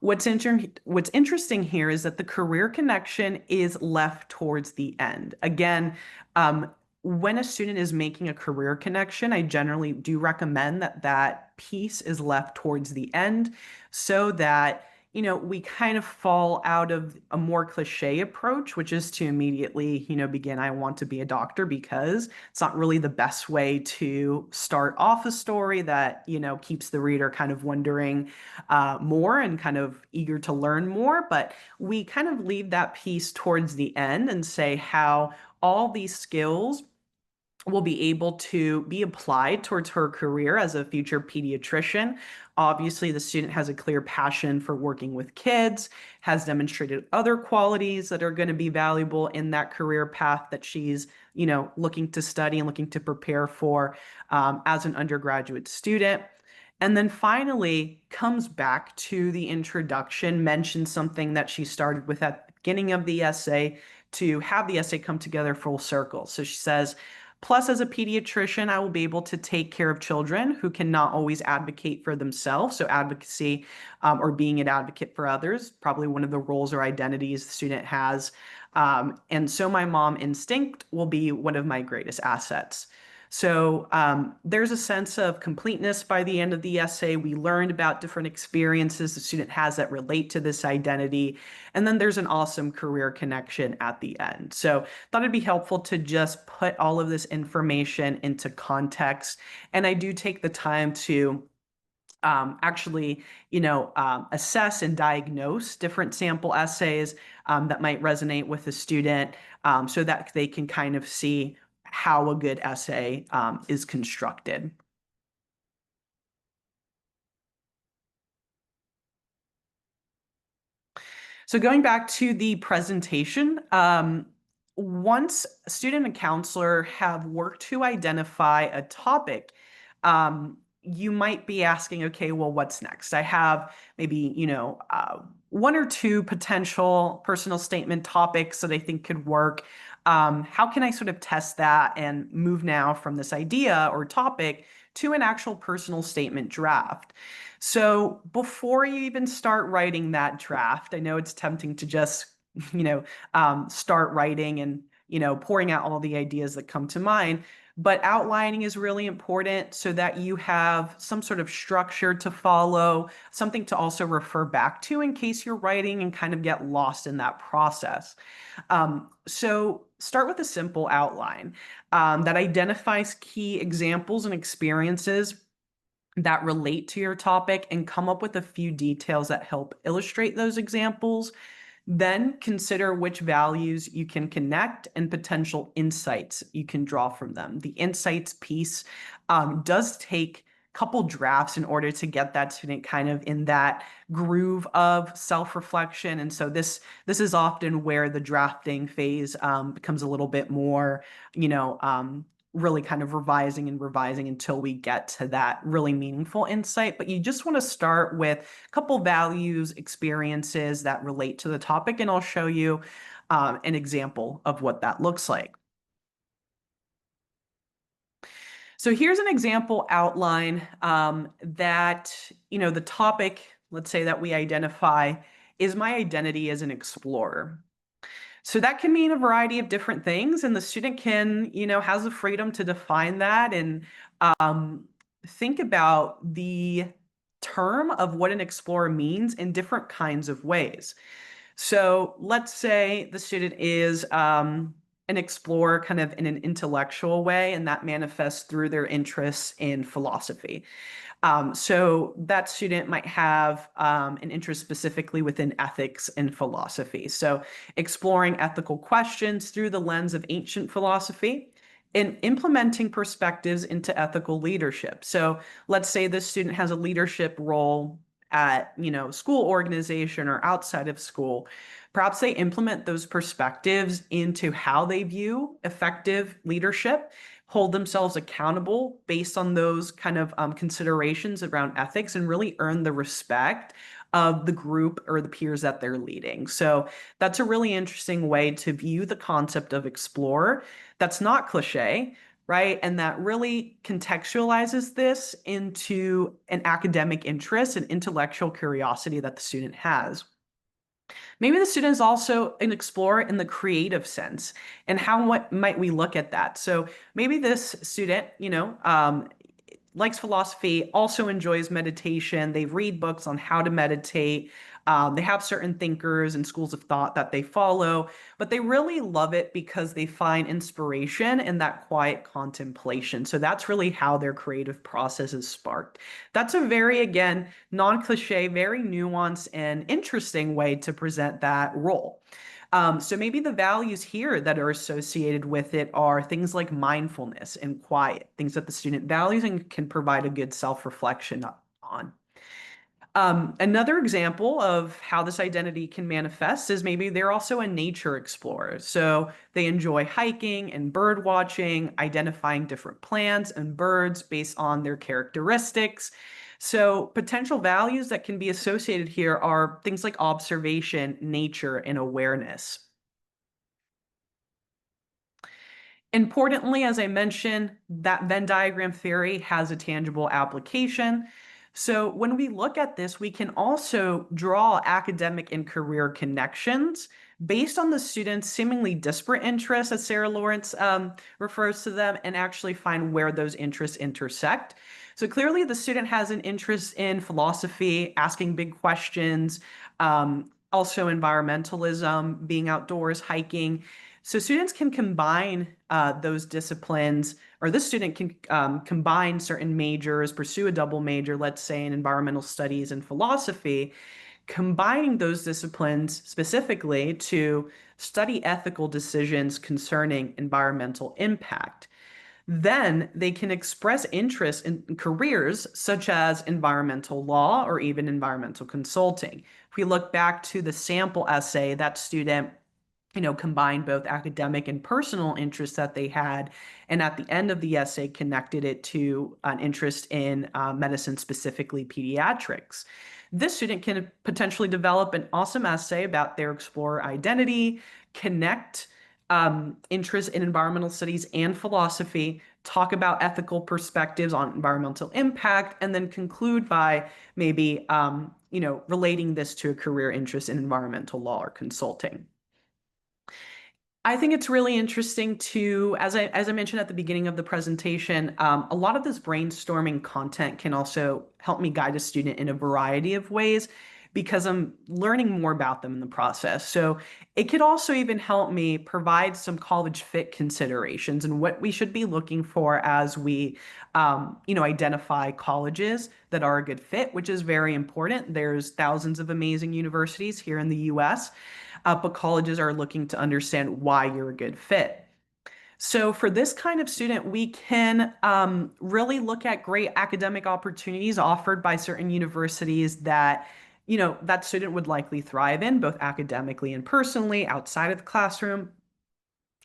What's interesting here is that the career connection is left towards the end. Again, when a student is making a career connection, I generally do recommend that piece is left towards the end so that, we kind of fall out of a more cliche approach, which is to immediately, begin, I want to be a doctor, because it's not really the best way to start off a story that, keeps the reader kind of wondering more and kind of eager to learn more. But we kind of leave that piece towards the end and say how all these skills will be able to be applied towards her career as a future pediatrician. Obviously, the student has a clear passion for working with kids, has demonstrated other qualities that are going to be valuable in that career path that she's, looking to study and looking to prepare for as an undergraduate student. And then finally comes back to the introduction, mentions something that she started with at the beginning of the essay to have the essay come together full circle. So she says, plus, as a pediatrician, I will be able to take care of children who cannot always advocate for themselves. So advocacy or being an advocate for others, probably one of the roles or identities the student has. And so my mom instinct will be one of my greatest assets. So there's a sense of completeness by the end of the essay. We learned about different experiences the student has that relate to this identity. And then there's an awesome career connection at the end. So thought it'd be helpful to just put all of this information into context. And I do take the time to actually, assess and diagnose different sample essays that might resonate with the student so that they can kind of see how a good essay is constructed. So going back to the presentation, once a student and counselor have worked to identify a topic, you might be asking, okay, well, what's next? I have maybe, one or two potential personal statement topics that I think could work. How can I sort of test that and move now from this idea or topic to an actual personal statement draft? So before you even start writing that draft, I know it's tempting to just, start writing and, pouring out all the ideas that come to mind. But outlining is really important so that you have some sort of structure to follow, something to also refer back to in case you're writing and kind of get lost in that process. So start with a simple outline that identifies key examples and experiences that relate to your topic, and come up with a few details that help illustrate those examples. Then consider which values you can connect and potential insights you can draw from them. The insights piece does take a couple drafts in order to get that student kind of in that groove of self-reflection. And so this is often where the drafting phase becomes a little bit more, really kind of revising until we get to that really meaningful insight. But you just want to start with a couple values, experiences that relate to the topic, and I'll show you an example of what that looks like. So here's an example outline that, the topic, let's say that we identify, is my identity as an explorer. So that can mean a variety of different things, and the student can, has the freedom to define that and think about the term of what an explorer means in different kinds of ways. So let's say the student is an explorer kind of in an intellectual way, and that manifests through their interests in philosophy. So that student might have an interest specifically within ethics and philosophy. So exploring ethical questions through the lens of ancient philosophy and implementing perspectives into ethical leadership. So let's say this student has a leadership role at, school organization or outside of school. Perhaps they implement those perspectives into how they view effective leadership, hold themselves accountable based on those kind of considerations around ethics, and really earn the respect of the group or the peers that they're leading. So that's a really interesting way to view the concept of explorer. That's not cliche, right? And that really contextualizes this into an academic interest and intellectual curiosity that the student has. Maybe the student is also an explorer in the creative sense, and what might we look at that? So maybe this student, likes philosophy, also enjoys meditation. They read books on how to meditate. They have certain thinkers and schools of thought that they follow, but they really love it because they find inspiration in that quiet contemplation. So that's really how their creative process is sparked. That's a very, again, non-cliche, very nuanced and interesting way to present that role. So maybe the values here that are associated with it are things like mindfulness and quiet, things that the student values and can provide a good self-reflection on. Another example of how this identity can manifest is maybe they're also a nature explorer. So they enjoy hiking and bird watching, identifying different plants and birds based on their characteristics. So potential values that can be associated here are things like observation, nature, and awareness. Importantly, as I mentioned, that Venn diagram theory has a tangible application. So when we look at this, we can also draw academic and career connections based on the student's seemingly disparate interests, as Sarah Lawrence refers to them, and actually find where those interests intersect. So clearly the student has an interest in philosophy, asking big questions, also environmentalism, being outdoors, hiking. So students can combine those disciplines, or this student can combine certain majors, pursue a double major, let's say in environmental studies and philosophy, combining those disciplines specifically to study ethical decisions concerning environmental impact. Then they can express interest in careers such as environmental law or even environmental consulting. If we look back to the sample essay, that student combined both academic and personal interests that they had. And at the end of the essay, connected it to an interest in medicine, specifically pediatrics. This student can potentially develop an awesome essay about their explorer identity, connect interest in environmental studies and philosophy, talk about ethical perspectives on environmental impact, and then conclude by maybe relating this to a career interest in environmental law or consulting. I think it's really interesting to, as I mentioned at the beginning of the presentation, a lot of this brainstorming content can also help me guide a student in a variety of ways because I'm learning more about them in the process. So it could also even help me provide some college fit considerations and what we should be looking for as we, identify colleges that are a good fit, which is very important. There's thousands of amazing universities here in the US. But colleges are looking to understand why you're a good fit. So for this kind of student, we can really look at great academic opportunities offered by certain universities that, that student would likely thrive in, both academically and personally, outside of the classroom.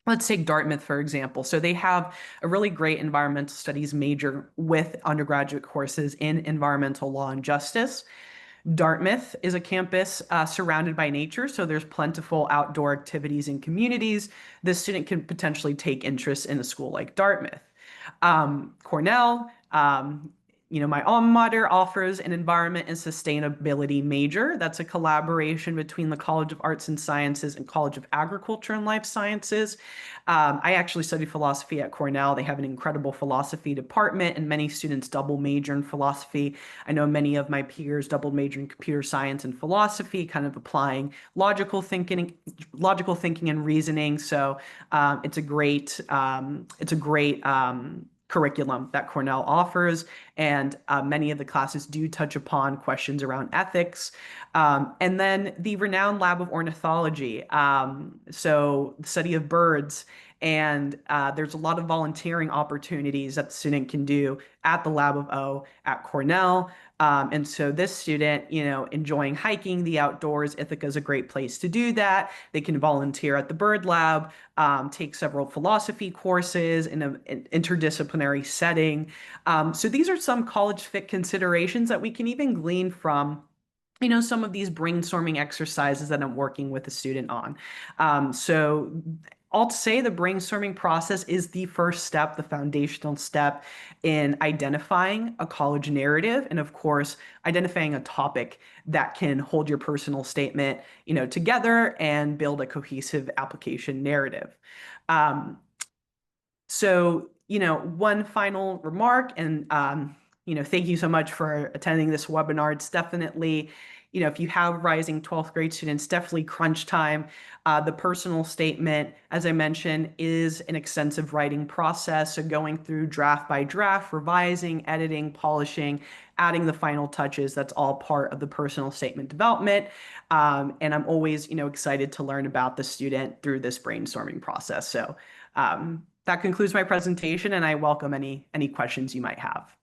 Let's take Dartmouth, for example. So they have a really great environmental studies major with undergraduate courses in environmental law and justice. Dartmouth is a campus surrounded by nature, so there's plentiful outdoor activities and communities. This student can potentially take interest in a school like Dartmouth. Cornell, my alma mater, offers an environment and sustainability major. That's a collaboration between the College of Arts and Sciences and College of Agriculture and Life Sciences. I actually studied philosophy at Cornell. They have an incredible philosophy department, and many students double major in philosophy. I know many of my peers double major in computer science and philosophy, kind of applying logical thinking and reasoning. So it's a great curriculum that Cornell offers, and many of the classes do touch upon questions around ethics. And then the renowned Lab of Ornithology, so the study of birds, and there's a lot of volunteering opportunities that the student can do at the Lab of O at Cornell. And so this student, enjoying hiking, the outdoors, Ithaca is a great place to do that. They can volunteer at the Bird Lab, take several philosophy courses in an interdisciplinary setting. So these are some college fit considerations that we can even glean from some of these brainstorming exercises that I'm working with a student on. So all to say, the brainstorming process is the first step, the foundational step in identifying a college narrative, and of course, identifying a topic that can hold your personal statement, together and build a cohesive application narrative. So one final remark, and thank you so much for attending this webinar. It's definitely, if you have rising 12th grade students, definitely crunch time. The personal statement, as I mentioned, is an extensive writing process. So going through draft by draft, revising, editing, polishing, adding the final touches, that's all part of the personal statement development. And I'm always, excited to learn about the student through this brainstorming process. So that concludes my presentation, and I welcome any questions you might have.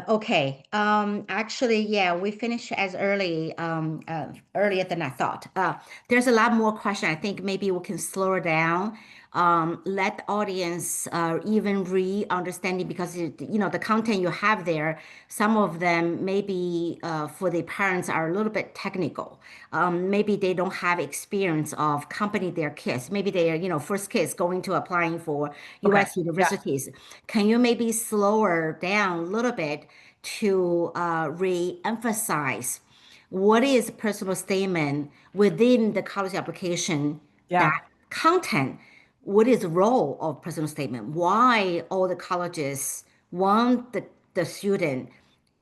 Okay. Actually, yeah, we finished as earlier than I thought. There's a lot more question. I think maybe we can slow down, let the audience even understanding because the content you have there, some of them maybe for the parents are a little bit technical. Maybe they don't have experience of accompanying their kids. Maybe they are, first kids going to applying for Okay. U.S. universities. Can you maybe slower down a little bit to re-emphasize what is personal statement within the college application, that Yeah. content, what is the role of personal statement? Why all the colleges want the student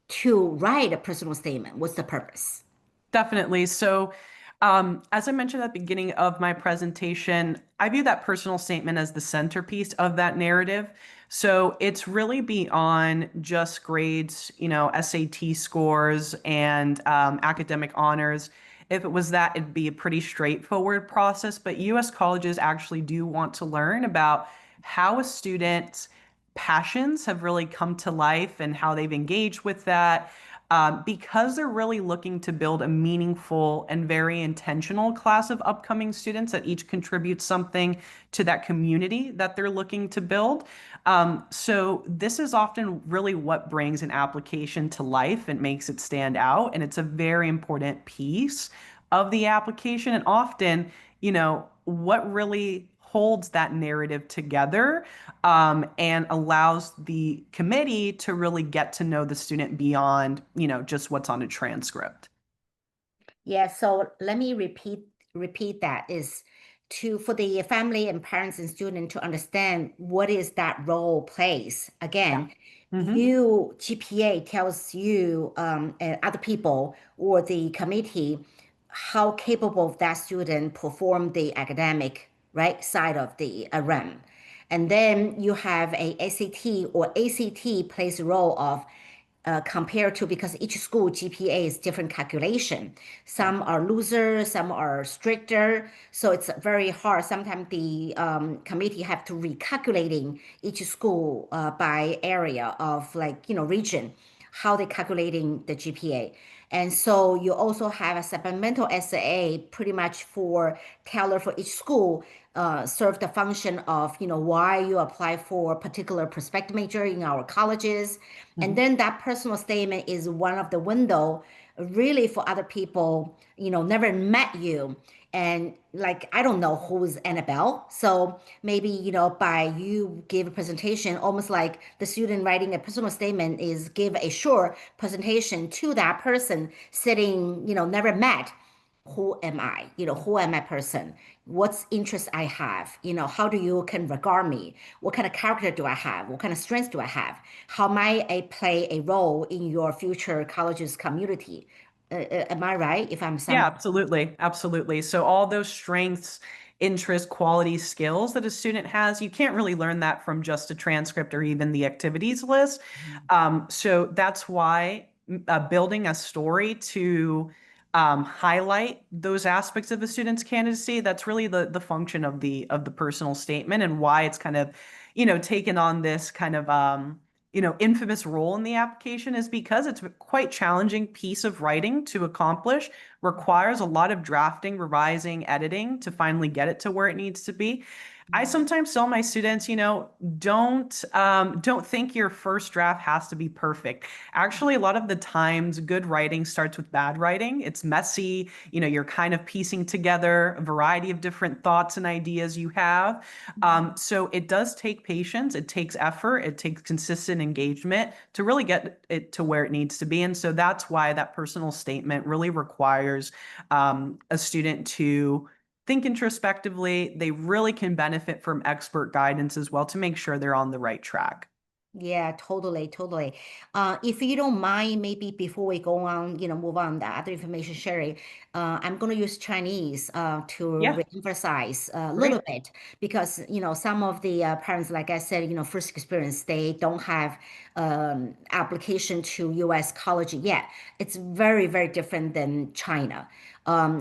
to write a personal statement? What's the purpose? Definitely. So, as I mentioned at the beginning of my presentation, I view that personal statement as the centerpiece of that narrative. So it's really beyond just grades, SAT scores and academic honors. If it was that, it'd be a pretty straightforward process. But US colleges actually do want to learn about how a student's passions have really come to life and how they've engaged with that, because they're really looking to build a meaningful and very intentional class of upcoming students that each contribute something to that community that they're looking to build. So this is often really what brings an application to life and makes it stand out. And it's a very important piece of the application. And often, what really holds that narrative together, and allows the committee to really get to know the student beyond, just what's on a transcript. Yeah, so let me repeat that is for the family and parents and student to understand what is that role plays. Again, Mm-hmm. you GPA tells you and other people or the committee how capable that student perform the academic right side of the realm. And then you have a ACT or ACT plays a role of compared to because each school GPA is different calculation. Some are looser, some are stricter. So it's very hard. Sometimes the committee have to recalculating each school by area of region, how they calculating the GPA. And so you also have a supplemental essay pretty much for tailored for each school, serve the function of, why you apply for a particular prospective major in our colleges. And then that personal statement is one of the window really for other people, never met you. And I don't know who's Annabelle. So maybe, by you give a presentation, almost like the student writing a personal statement is give a short presentation to that person sitting, never met. Who am I? Who am I person? What's interest I have? How do you can regard me? What kind of character do I have? What kind of strengths do I have? How might I play a role in your future college's community? Am I right if I'm Yeah, some? absolutely. Absolutely. So all those strengths, interests, qualities, skills that a student has, you can't really learn that from just a transcript or even the activities list. So that's why building a story to highlight those aspects of the student's candidacy, that's really the function of the personal statement, and why it's kind of, taken on this kind of infamous role in the application, is because it's a quite challenging piece of writing to accomplish, requires a lot of drafting, revising, editing to finally get it to where it needs to be. I sometimes tell my students, don't think your first draft has to be perfect. Actually, a lot of the times, good writing starts with bad writing. It's messy. You're kind of piecing together a variety of different thoughts and ideas you have. So it does take patience. It takes effort. It takes consistent engagement to really get it to where it needs to be. And so that's why that personal statement really requires a student to think introspectively. They really can benefit from expert guidance as well to make sure they're on the right track. Yeah, totally, totally. If you don't mind, maybe before we go on, move on the other information sharing, I'm going to use Chinese to Yeah, reemphasize a little great. bit because, some of the parents, like I said, first experience, they don't have application to U.S. college yet. It's very, very different than China.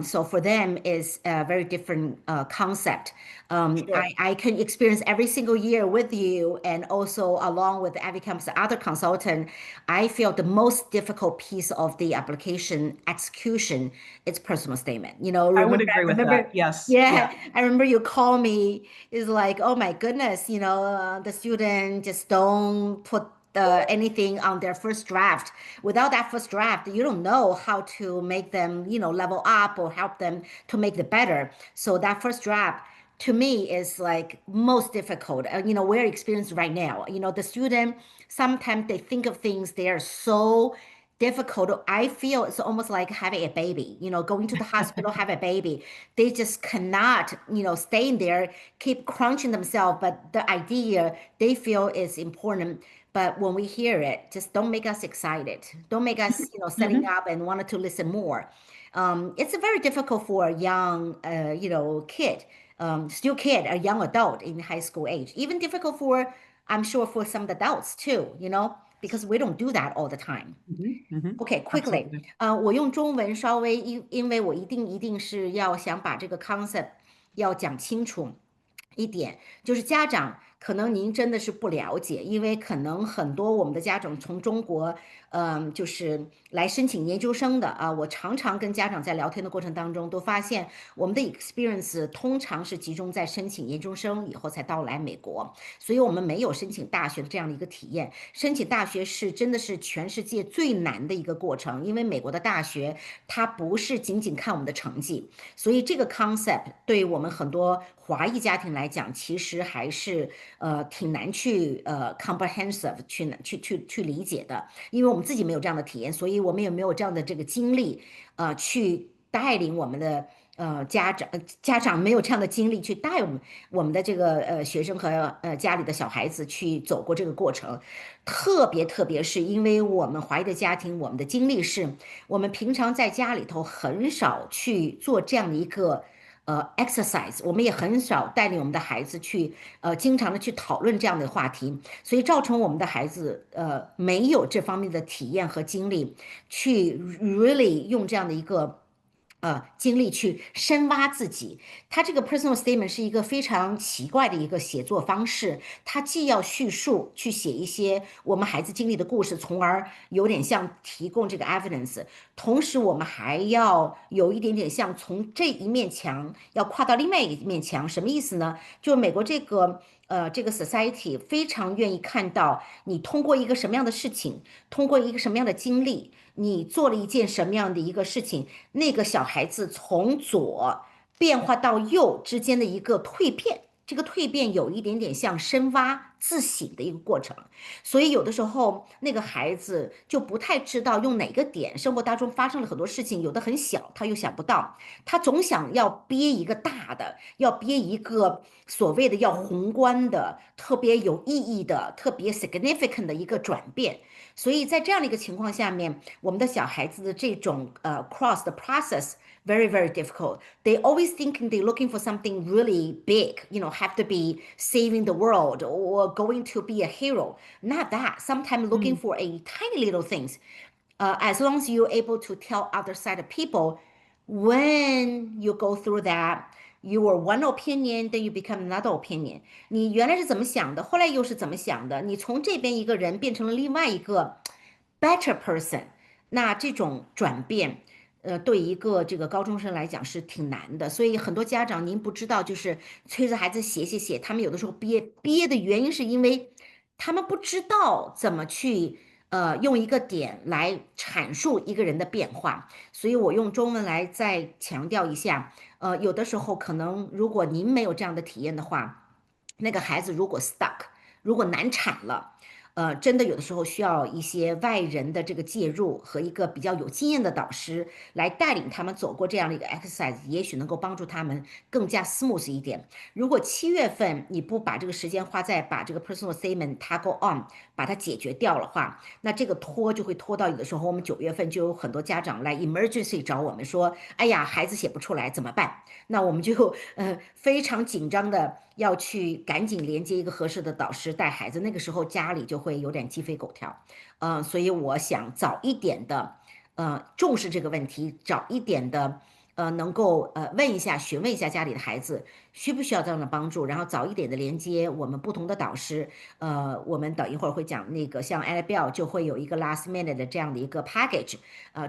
So for them, it's a very different concept. Sure. I can experience every single year with you and also along with IvyCompass other consultant, I feel the most difficult piece of the application execution is personal statement. I would Remember, agree I with that. remember, Yes. Yeah. yeah, I remember you call me. It's like, oh my goodness, the student just don't put anything on their first draft. Without that first draft, you don't know how to make them, level up or help them to make it better. So that first draft to me is like most difficult. We're experiencing right now. The student sometimes they think of things they are so difficult. I feel it's almost like having a baby, going to the hospital, have a baby. They just cannot, stay in there, keep crunching themselves. But the idea they feel is important. But when we hear it, just don't make us excited. Don't make us, setting Mhm. up and wanted to listen more. It's very difficult for a young, kid, still kid, a young adult in high school age. Even difficult for, I'm sure, for some adults too, because we don't do that all the time. Mhm. Mhm. Okay, quickly，Absolutely. 我用中文稍微因为我一定是要想把这个 concept 要讲清楚一点，就是家长可能您真的是不了解，因为可能很多我们的家长从中国，就是来申请研究生的啊，我常常跟家长在聊天的过程当中都发现，我们的 experience 通常是集中在申请研究生以后才到来美国，所以我们没有申请大学的这样的一个体验。申请大学是真的是全世界最难的一个过程，因为美国的大学它不是仅仅看我们的成绩，所以这个 concept 对于我们很多华裔家庭来讲，其实还是挺难去comprehensive 去理解的，因为我们自己没有这样的体验，所以我们也没有这样的这个经历，去带领我们的。家长没有这样的经历去带我们的这个学生和家里的小孩子去走过这个过程，特别是因为我们华裔的家庭，我们的经历是我们平常在家里头很少去做这样的一个exercise，我们也很少带领我们的孩子去经常的去讨论这样的话题，所以造成我们的孩子没有这方面的体验和经历，去 really 用这样的一个。精力去深挖自己，他这个 personal statement 是一个非常奇怪的一个写作方式，他既要叙述去写一些我们孩子经历的故事，从而有点像提供这个 evidence，同时我们还要有一点点像从这一面墙要跨到另外一面墙，什么意思呢？就美国这个 society 非常愿意看到你通过一个什么样的事情，通过一个什么样的经历，你做了一件什么样的一个事情，那个小孩子从左变化到右之间的一个蜕变。这个蜕变有一点点像深挖自省的一个过程，所以有的时候那个孩子就不太知道用哪个点，生活当中发生了很多事情，有的很小，他又想不到，他总想要憋一个大的，要憋一个所谓的要宏观的、特别有意义的、特别 significant 的一个转变。所以在这样的一个情况下面，我们的小孩子的这种cross 的 process very very difficult. They always thinking they're looking for something really big, have to be saving the world or going to be a hero. Not that. Sometimes looking Mm. for a tiny little things. As long as you're able to tell other side of people, when you go through that, you are one opinion, then you become another opinion. 你原来是怎么想的，后来又是怎么想的？你从这边一个人变成了另外一个 better person，那这种转变，对一个这个高中生来讲是挺难的。所以很多家长您不知道，就是催着孩子写，他们有的时候憋的原因是因为他们不知道怎么去。用一个点来阐述一个人的变化，所以我用中文来再强调一下。有的时候可能如果您没有这样的体验的话，那个孩子如果 stuck，如果难产了，真的有的时候需要一些外人的这个介入和一个比较有经验的导师来带领他们走过这样的一个 exercise，也许能够帮助他们更加 smooth 一点。如果7月份你不把这个时间花在把这个 personal statement tackle on 把它解决掉的话，那这个拖就会拖到有的时候我们9月份就有很多家长来 emergency 找我们说，哎呀，孩子写不出来怎么办？那我们就非常紧张的要去赶紧连接一个合适的导师带孩子，那个时候家里就会有点鸡飞狗跳，所以我想早一点的重视这个问题，早一点的能够问一下询问一下家里的孩子需不需要这样的帮助，然后早一点的连接我们不同的导师，我们等一会儿会讲那个像 Annabelle 就会有一个 last minute 的这样的一个 package，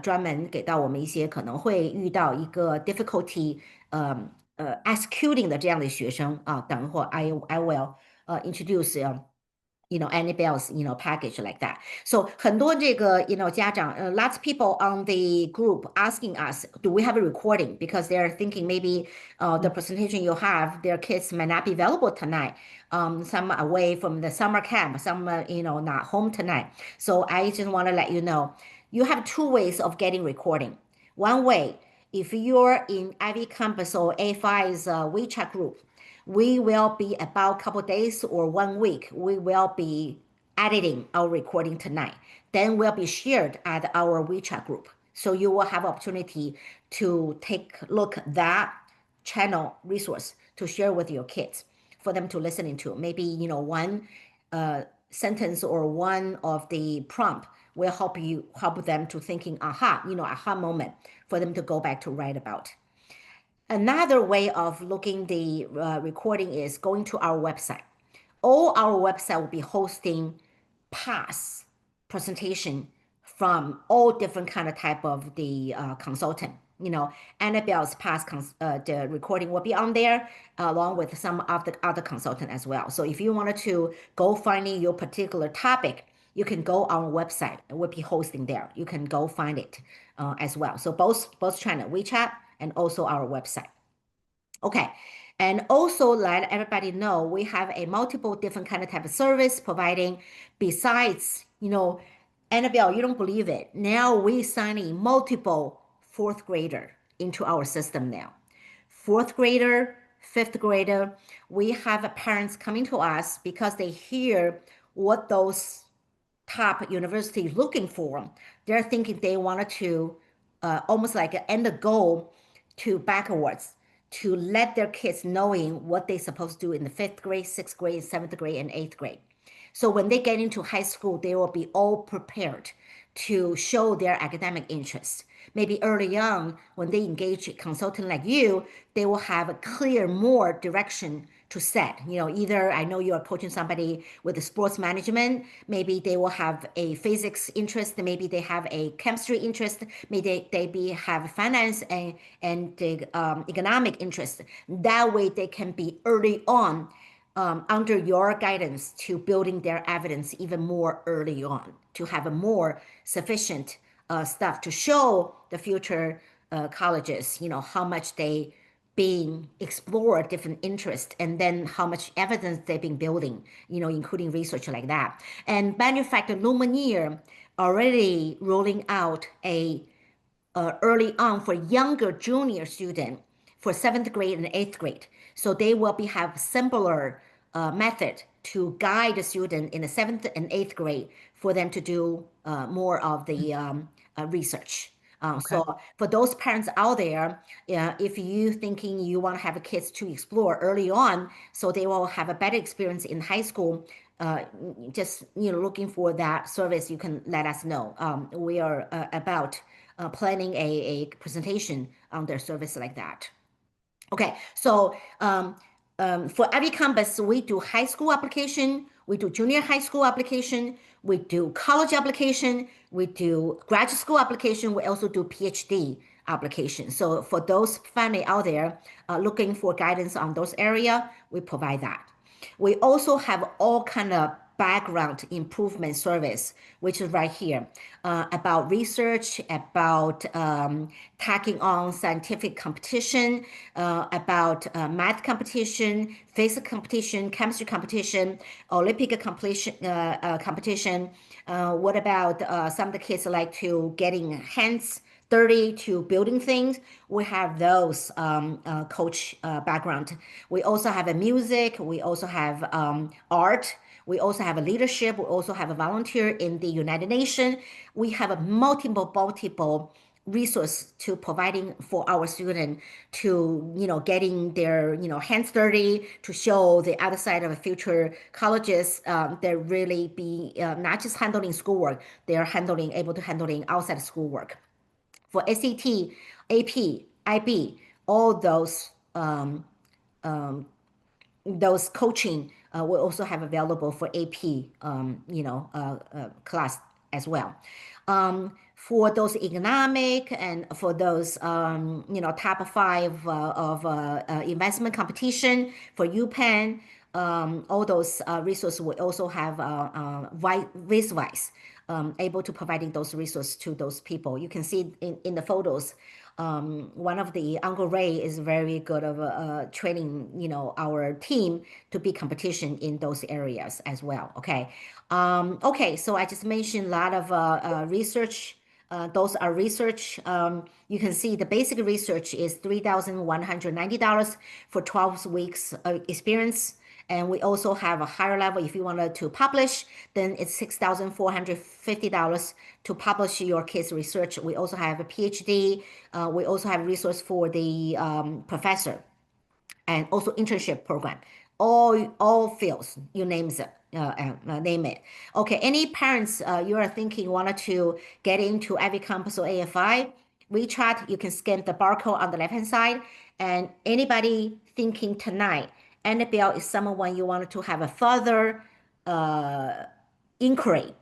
专门给到我们一些可能会遇到一个 difficulty。executing 的这样的学生啊，等一会儿 I will introduce Annabelle's package like that. So 很多这个家长lots of people on the group asking us, do we have a recording? Because they're thinking maybe the presentation you have, their kids might not be available tonight. Some are away from the summer camp, some not home tonight. So I just want to let you know, you have two ways of getting recording. One way, if you're in IvyCompass or A5's WeChat group, we will be about a couple days or 1 week, we will be editing our recording tonight. Then will be shared at our WeChat group. So you will have opportunity to take a look at that channel resource to share with your kids for them to listen into. Maybe, one sentence or one of the prompt will help them to thinking aha moment for them to go back to write about. Another way of looking the recording is going to our website. All our website will be hosting past presentation from all different kind of type of the consultant. Annabelle's past the recording will be on there along with some of the other consultant as well. So if you wanted to go finding your particular topic, you can go on our website. It will be hosting there. You can go find it as well. So both channel, WeChat and also our website. Okay. And also let everybody know we have a multiple different kind of type of service providing besides, Annabelle, you don't believe it. Now we signing multiple fourth grader into our system now. Fourth grader, fifth grader, we have parents coming to us because they hear what those top universities looking for. They're thinking they wanted to almost like end the goal to backwards to let their kids knowing what they're supposed to do in the 5th grade, 6th grade, 7th grade, and 8th grade. So when they get into high school, they will be all prepared to show their academic interest. Maybe early on, when they engage a consultant like you, they will have a clear, more direction to set. Either I know you're coaching somebody with the sports management, maybe they will have a physics interest, maybe they have a chemistry interest, maybe they have finance and the economic interest. That way they can be early on under your guidance to building their evidence even more early on, to have a more sufficient stuff to show the future colleges, how much they being explored different interests and then how much evidence they've been building, including research like that. And manufacturer Lumineer already rolling out a early on for younger junior student for 7th grade and 8th grade. So they will have simpler method to guide the student in the 7th and 8th grade for them to do more of the research. So for those parents out there, if you thinking you want to have kids to explore early on, so they will have a better experience in high school, just looking for that service, you can let us know. We are about planning a presentation on their service like that. Okay, so for IvyCompass, we do high school application, we do junior high school application, we do college application, we do graduate school application, we also do PhD application. So for those family out there looking for guidance on those area, we provide that. We also have all kind of background improvement service, which is right here, about research, about tagging on scientific competition, about math competition, physics competition, chemistry competition, Olympic competition. What about some of the kids like to getting hands dirty to building things? We have those coach background. We also have a music. We also have art. We also have a leadership. We also have a volunteer in the United Nations. We have a multiple resource to providing for our student to getting their hands dirty to show the other side of the future colleges. They really be not just handling schoolwork, they're able to handling outside schoolwork. For SAT, AP, IB, all those coaching we also have available for AP, class as well. For those economic and for those, top 5 of investment competition for UPenn, all those resources we also have VisWise, able to providing those resources to those people. You can see in the photos, one of the Uncle Ray is very good of training, our team to be competition in those areas as well. Okay. Okay. So I just mentioned a lot of research. Those are research. You can see the basic research is $3,190 for 12 weeks experience. And we also have a higher level. If you wanted to publish, then it's $6,450 to publish your kids' research. We also have a PhD. We also have resource for the professor, and also internship program. All fields, you name it. Okay, any parents you are thinking wanted to get into IvyCompass or AFI, WeChat, you can scan the barcode on the left-hand side. And anybody thinking tonight, Annabelle is someone you wanted to have a further inquiry,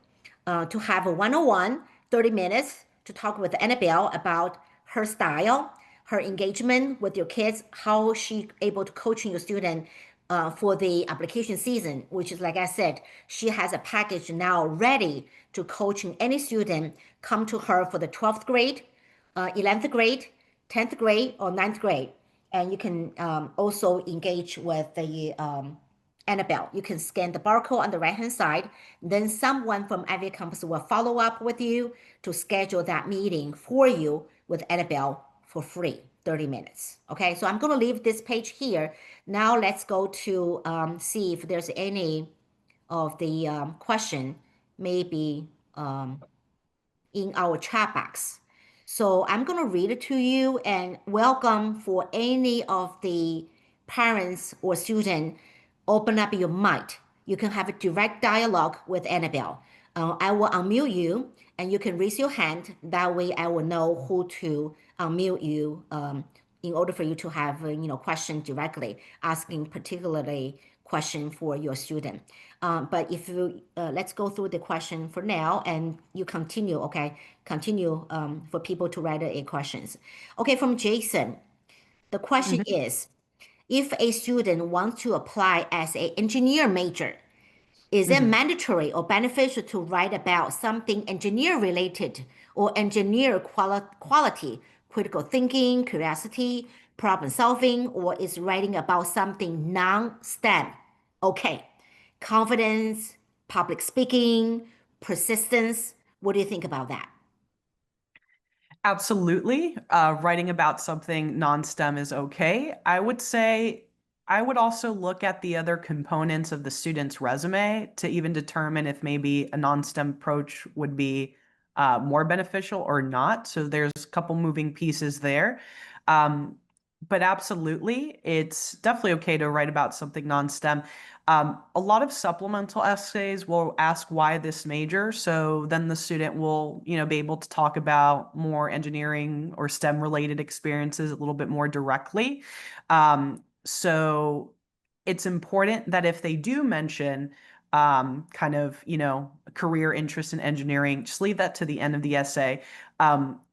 to have a one-on-one 30 minutes to talk with Annabelle about her style, her engagement with your kids, how she able to coaching your student for the application season, which is, like I said, she has a package now ready to coaching any student come to her for the 12th grade, 11th grade, 10th grade, or 9th grade. And you can also engage with the Annabelle. You can scan the barcode on the right-hand side. Then someone from IvyCompass will follow up with you to schedule that meeting for you with Annabelle for free, 30 minutes. Okay, so I'm going to leave this page here. Now let's go to see if there's any of the question maybe in our chat box. So I'm going to read it to you, and welcome for any of the parents or student, open up your mic. You can have a direct dialogue with Annabelle. I will unmute you and you can raise your hand. That way I will know who to unmute you in order for you to have question directly, asking particularly question for your student. But if you, let's go through the question for now and you continue, okay? Continue for people to write a questions. Okay, from Jason, the question is, if a student wants to apply as an engineer major, is it mandatory or beneficial to write about something engineer related or engineer quality, critical thinking, curiosity, problem solving, or is writing about something non-STEM? Okay, confidence, public speaking, persistence. What do you think about that? Absolutely. Writing about something non-STEM is okay. I would say I would also look at the other components of the student's resume to even determine if maybe a non-STEM approach would be more beneficial or not. So there's a couple moving pieces there. But absolutely, it's definitely okay to write about something non-STEM. A lot of supplemental essays will ask why this major. So then the student will, be able to talk about more engineering or STEM related experiences a little bit more directly. So it's important that if they do mention kind of, career interest in engineering, just leave that to the end of the essay.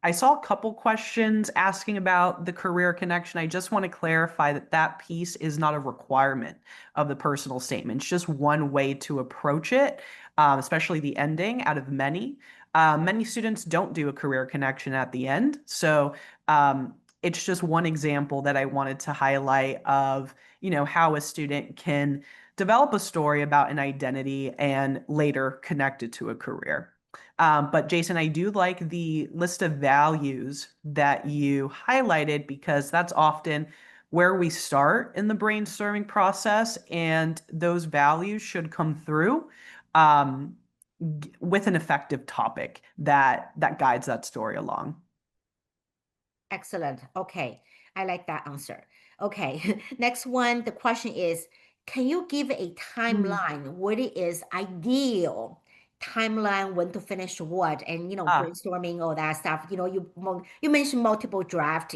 I saw a couple questions asking about the career connection. I just want to clarify that that piece is not a requirement of the personal statement. It's just one way to approach it, especially the ending out of many. Many students don't do a career connection at the end. So it's just one example that I wanted to highlight of, how a student can develop a story about an identity and later connect it to a career. But Jason, I do like the list of values that you highlighted because that's often where we start in the brainstorming process, and those values should come through um, with an effective topic that guides that story along. Excellent. Okay. I like that answer. Okay. Next one, the question is, can you give a Mm. timeline? What is ideal timeline when to finish what? And Ah, brainstorming all that stuff. You mentioned multiple draft.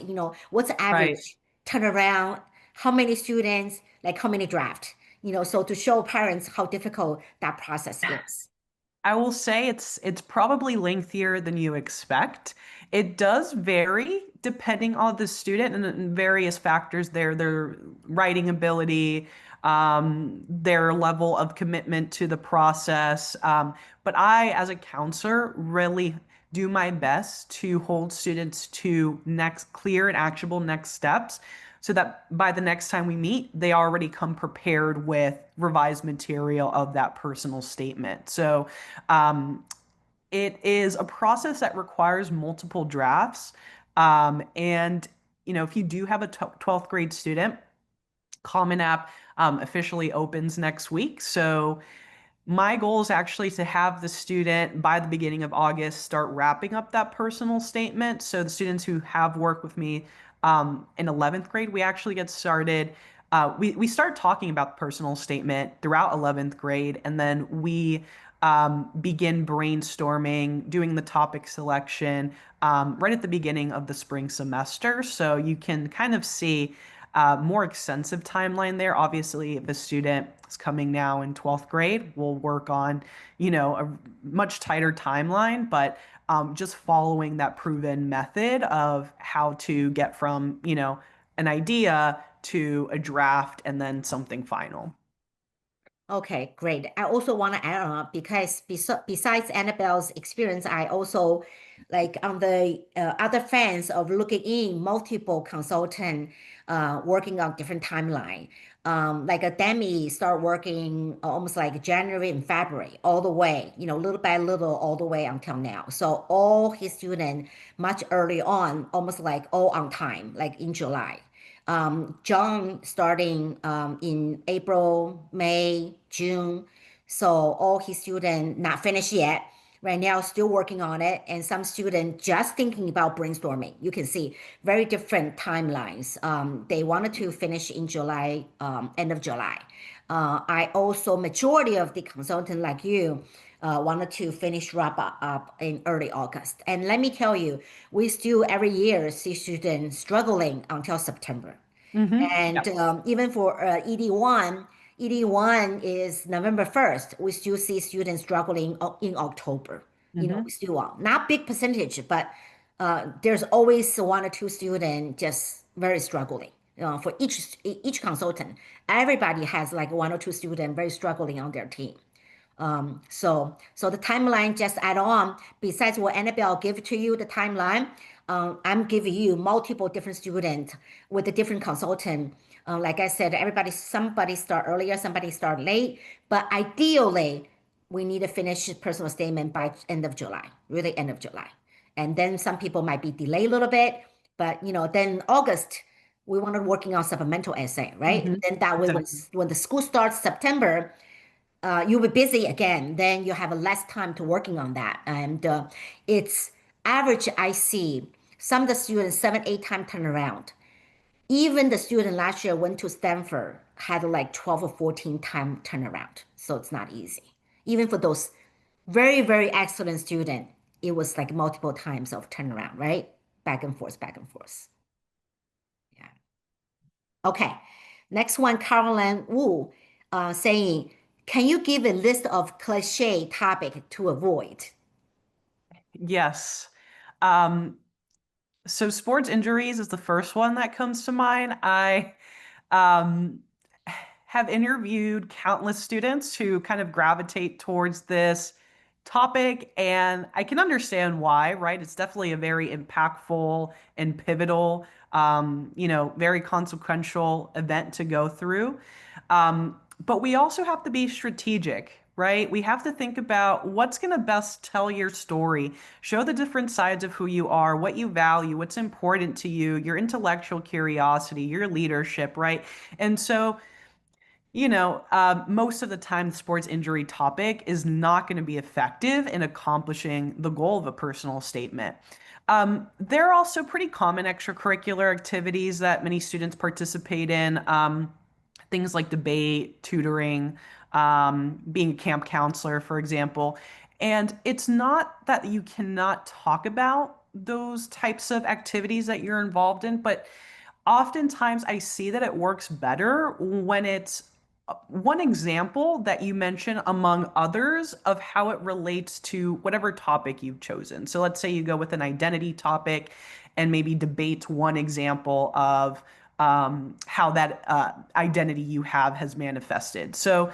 What's the right. average turnaround? How many students? Like how many draft? So to show parents how difficult that process is. I will say it's probably lengthier than you expect. It does vary depending on the student and various factors there, their writing ability, their level of commitment to the process. But I, as a counselor, really do my best to hold students to next clear and actionable next steps so that by the next time we meet, they already come prepared with revised material of that personal statement. So um, it is a process that requires multiple drafts. And, if you do have a 12th grade student, Common App officially opens next week. So my goal is actually to have the student by the beginning of August start wrapping up that personal statement. So the students who have worked with me in 11th grade, we actually get started. We start talking about the personal statement throughout 11th grade, and then we begin brainstorming, doing the topic selection right at the beginning of the spring semester. So you can kind of see more extensive timeline there. Obviously, if a student is coming now in 12th grade, we'll work on, a much tighter timeline, but just following that proven method of how to get from, an idea to a draft and then something final. Okay, great. I also want to add on because besides Annabelle's experience, I also like on the other fans of looking in multiple consultant working on different timeline. Like a Demi start working almost like January and February all the way, little by little all the way until now. So all his students much early on, almost like all on time, like in July. John starting in April, May, June. So all his students not finished yet. Right now, still working on it, and some students just thinking about brainstorming. You can see very different timelines. They wanted to finish in July, end of July. I also majority of the consultant like you wanted to finish wrap up in early August. And let me tell you, we still every year see students struggling until September. And Yep. even for ED1 is November 1st. We still see students struggling in October. We hmm still are. Not big percentage, but there's always one or two students just very struggling. For each consultant, everybody has like one or two students very struggling on their team. So the timeline just add on. Besides what Annabelle give to you, the timeline, I'm giving you multiple different students with a different consultant. Like I said, somebody start earlier, somebody start late, but ideally, we need to finish personal statement by end of July, really end of July. And then some people might be delayed a little bit, but then August, we wanted working on supplemental essay, right? hmm Then that way, Exactly. when the school starts September, you'll be busy again. Then you have less time to working on that. And it's average I see some of the students 7, 8 time turnaround. Even the student last year went to Stanford had like 12 or 14 time turnaround. So it's not easy. Even for those very, very excellent student, it was like multiple times of turnaround, right? Back and forth, back and forth. Yeah. Okay. Next one, Caroline Wu saying, can you give a list of cliche topic to avoid? Yes. So sports injuries is the first one that comes to mind. I um, have interviewed countless students who kind of gravitate towards this topic, and I can understand why, right? It's definitely a very impactful and pivotal, very consequential event to go through. But we also have to be strategic, right? We have to think about what's going to best tell your story, show the different sides of who you are, what you value, what's important to you, your intellectual curiosity, your leadership, right? And so, most of the time, the sports injury topic is not going to be effective in accomplishing the goal of a personal statement. There are also pretty common extracurricular activities that many students participate in. Things like debate, tutoring, being a camp counselor, for example. And it's not that you cannot talk about those types of activities that you're involved in, but oftentimes I see that it works better when it's one example that you mention among others of how it relates to whatever topic you've chosen. So let's say you go with an identity topic and maybe debate one example of how that identity you have has manifested. So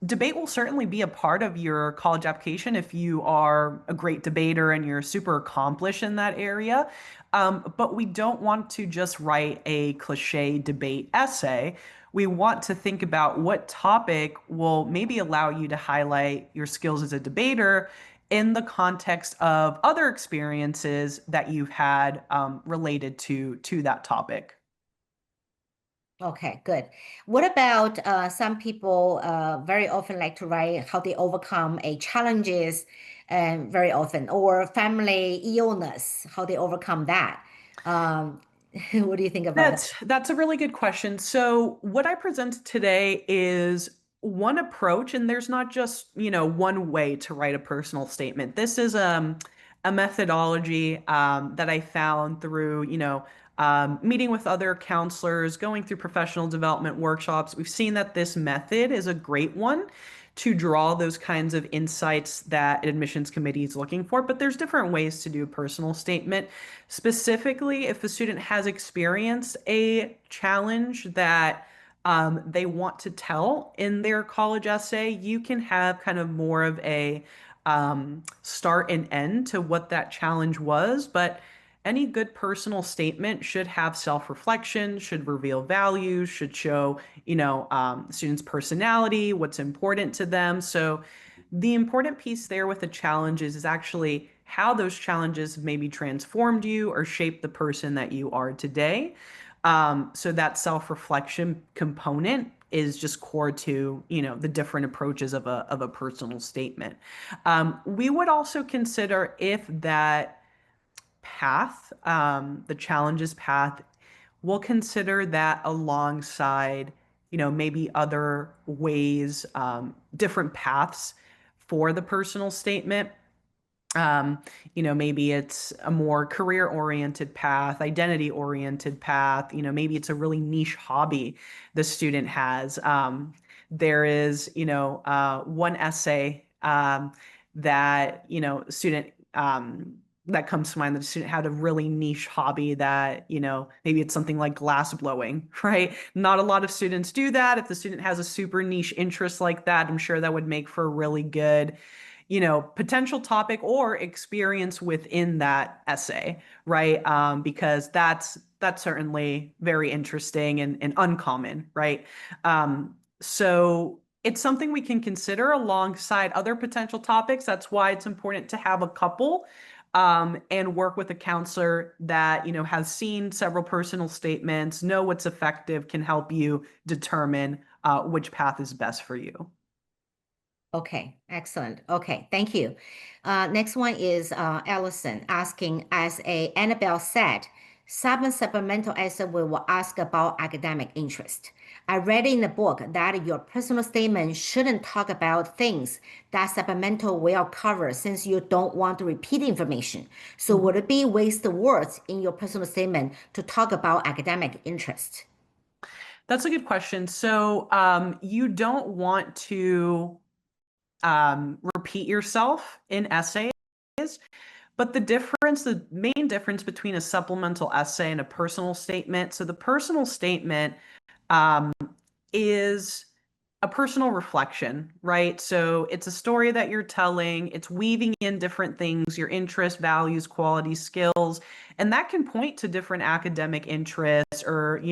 debate will certainly be a part of your college application if you are a great debater and you're super accomplished in that area. But we don't want to just write a cliche debate essay. We want to think about what topic will maybe allow you to highlight your skills as a debater in the context of other experiences that you've had related to that topic. Okay, good. What about some people very often like to write how they overcome a challenges very often, or family illness, how they overcome that. Um, what do you think about that? That's a really good question. So what I presented today is one approach, and there's not just, one way to write a personal statement. This is a methodology that I found through, meeting with other counselors, going through professional development workshops. We've seen that this method is a great one to draw those kinds of insights that an admissions committee is looking for, but there's different ways to do a personal statement. Specifically, if the student has experienced a challenge that they want to tell in their college essay, you can have kind of more of a start and end to what that challenge was. But any good personal statement should have self-reflection, should reveal values, should show, student's personality, what's important to them. So the important piece there with the challenges is actually how those challenges maybe transformed you or shaped the person that you are today. So that self-reflection component is just core to, the different approaches of a personal statement. We would also consider if that path, the challenges path, we'll consider that alongside, maybe other ways, different paths for the personal statement. Maybe it's a more career-oriented path, identity-oriented path, maybe it's a really niche hobby the student has. There is, one essay that, student that comes to mind that the student had a really niche hobby that, maybe it's something like glass blowing, right? Not a lot of students do that. If the student has a super niche interest like that, I'm sure that would make for a really good, potential topic or experience within that essay, right? Because that's certainly very interesting and uncommon, right? So it's something we can consider alongside other potential topics. That's why it's important to have a couple and work with a counselor that, has seen several personal statements, know what's effective, can help you determine which path is best for you. Okay, excellent. Okay, thank you. Next one is Allison asking, as Annabelle said, some supplemental essay we will ask about academic interest. I read in the book that your personal statement shouldn't talk about things that supplemental will cover since you don't want to repeat information. So would it be waste words in your personal statement to talk about academic interest? That's a good question. So you don't want to repeat yourself in essays, But the main difference between a supplemental essay and a personal statement, so the personal statement um, is a personal reflection, right? So it's a story that you're telling, it's weaving in different things, your interests, values, qualities, skills, and that can point to different academic interests or,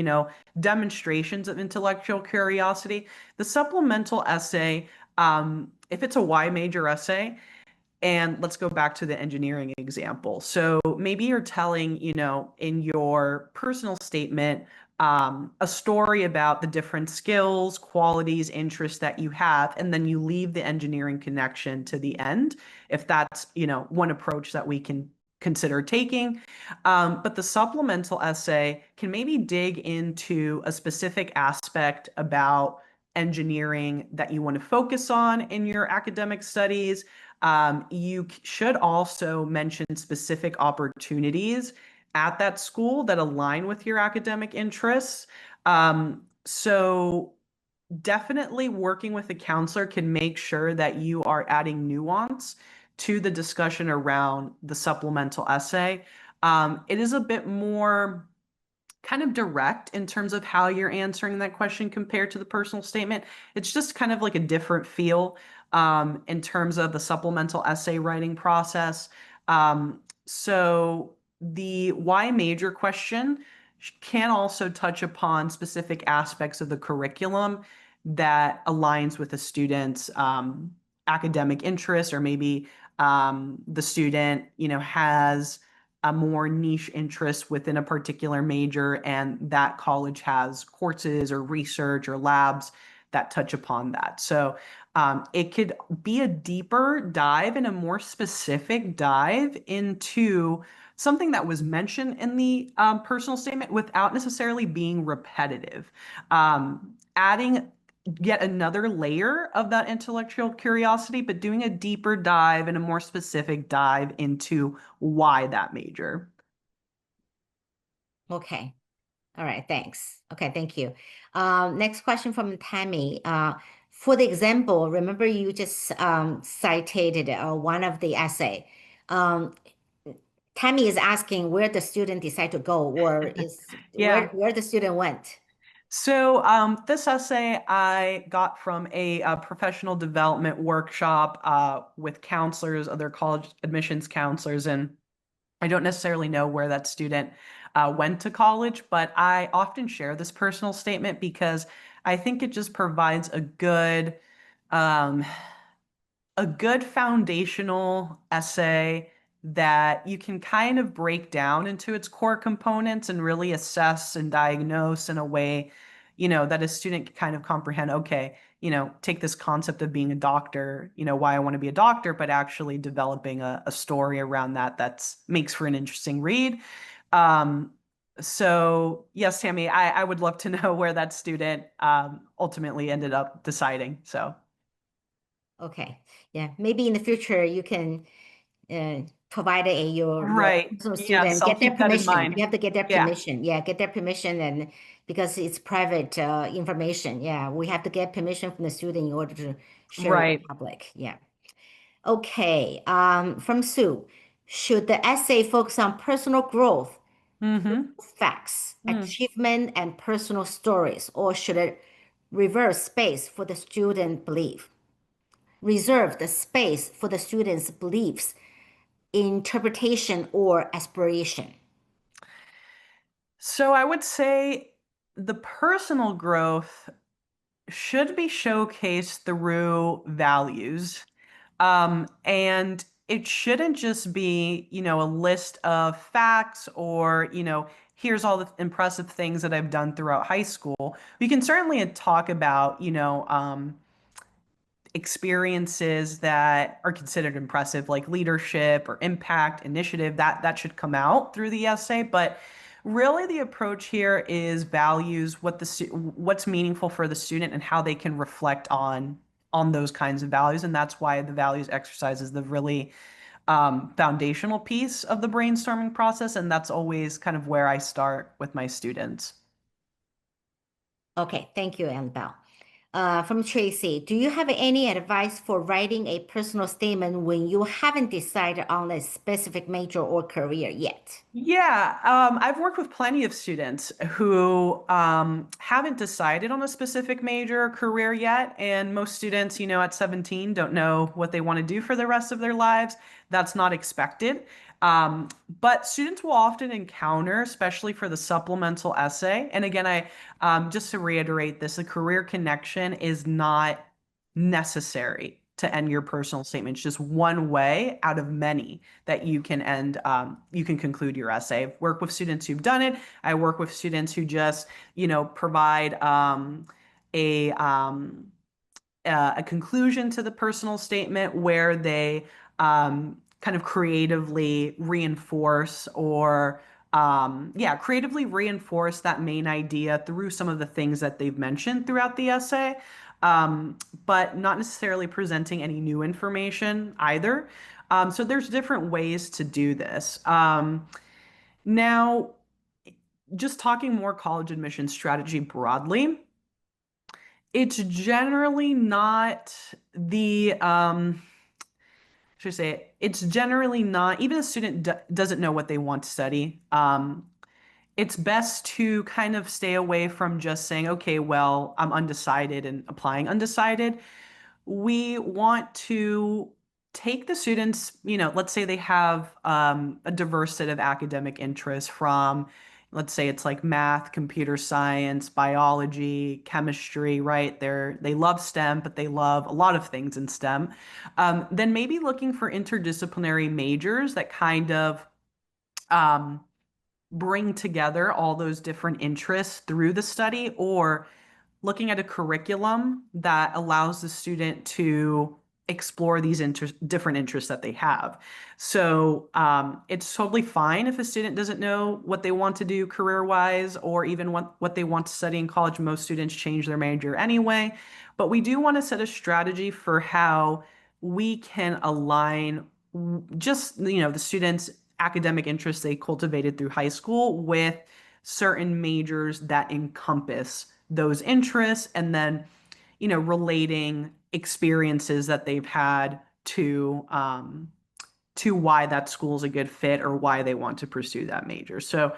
demonstrations of intellectual curiosity. The supplemental essay, if it's a Y major essay, and let's go back to the engineering example. So maybe you're telling, in your personal statement, a story about the different skills, qualities, interests that you have, and then you leave the engineering connection to the end, if that's, one approach that we can consider taking. But the supplemental essay can maybe dig into a specific aspect about engineering that you want to focus on in your academic studies. You should also mention specific opportunities at that school that align with your academic interests. So definitely working with a counselor can make sure that you are adding nuance to the discussion around the supplemental essay. It is a bit more kind of direct in terms of how you're answering that question compared to the personal statement. It's just kind of like a different feel in terms of the supplemental essay writing process. So the why major question can also touch upon specific aspects of the curriculum that aligns with a student's academic interest, or maybe the student, has a more niche interest within a particular major, and that college has courses or research or labs that touch upon that. So it could be a deeper dive and a more specific dive into something that was mentioned in the personal statement without necessarily being repetitive. Adding yet another layer of that intellectual curiosity, but doing a deeper dive and a more specific dive into why that major. Okay. All right. Thanks. Okay. Thank you. Next question from Tammy. For the example, remember you just cited one of the essay. Um, Tammy is asking where the student decide to go, or is Yeah. where the student went. So this essay I got from a professional development workshop with counselors, other college admissions counselors, and I don't necessarily know where that student went to college, but I often share this personal statement because I think it just provides um, a good foundational essay that you can kind of break down into its core components and really assess and diagnose in a way, that a student can kind of comprehend, okay, take this concept of being a doctor, why I want to be a doctor, but actually developing a story around that makes for an interesting read. So yes, Tammy, I would love to know where that student ultimately ended up deciding. So. Okay. Yeah. Maybe in the future you can provide your Right. personal Yes, student I'll get their keep that in permission. mind. You have to get their Yeah. permission. Yeah, get their permission, and because it's private information. Yeah, we have to get permission from the student in order to share with the Right. public. Yeah. Okay. From Sue, should the essay focus on personal growth, Mm-hmm. facts, Mm. achievement, and personal stories, or should it reverse space for the student belief? Reserve the space for the student's beliefs, interpretation, or aspiration. So I would say the personal growth should be showcased through values. And it shouldn't just be, a list of facts or, here's all the impressive things that I've done throughout high school. We can certainly talk about, experiences that are considered impressive, like leadership or impact, initiative, that should come out through the essay. But really the approach here is values, what's meaningful for the student and how they can reflect on those kinds of values. And that's why the values exercise is the really foundational piece of the brainstorming process. And that's always kind of where I start with my students. Okay, thank you, Annabelle. From Tracy, do you have any advice for writing a personal statement when you haven't decided on a specific major or career yet? Yeah, I've worked with plenty of students who haven't decided on a specific major or career yet. And most students, at 17 don't know what they want to do for the rest of their lives. That's not expected. But students will often encounter, especially for the supplemental essay. And again, just to reiterate this, a career connection is not necessary to end your personal statement. It's just one way out of many that you can you can conclude your essay. I've worked with students who've done it. I work with students who just, provide a um, a conclusion to the personal statement where they kind of creatively reinforce or creatively reinforce that main idea through some of the things that they've mentioned throughout the essay, but not necessarily presenting any new information either. So there's different ways to do this. Now, just talking more college admission strategy broadly, it's generally not the should I say it's generally not, even a student doesn't know what they want to study. It's best to kind of stay away from just saying, okay, well, I'm undecided and applying undecided. We want to take the students, let's say they have a diverse set of academic interests from, let's say it's like math, computer science, biology, chemistry, right? They love STEM, but they love a lot of things in STEM. Then maybe looking for interdisciplinary majors that kind of um, bring together all those different interests through the study, or looking at a curriculum that allows the student to explore these different interests that they have. So it's totally fine if a student doesn't know what they want to do career-wise or even what they want to study in college. Most students change their major anyway. But we do want to set a strategy for how we can align just, the students' academic interests they cultivated through high school with certain majors that encompass those interests, and then relating experiences that they've had to why that school is a good fit or why they want to pursue that major. So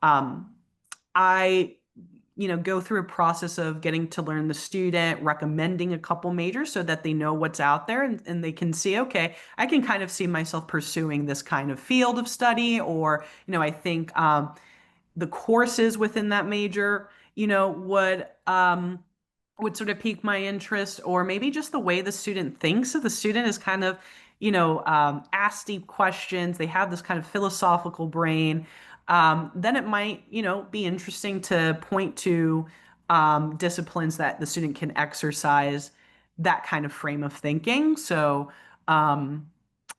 um, I go through a process of getting to learn the student, recommending a couple majors so that they know what's out there, and they can see, okay, I can kind of see myself pursuing this kind of field of study, or I think the courses within that major, would sort of pique my interest, or maybe just the way the student thinks. So the student is kind of, ask deep questions. They have this kind of philosophical brain. Then it might, be interesting to point to disciplines that the student can exercise that kind of frame of thinking. So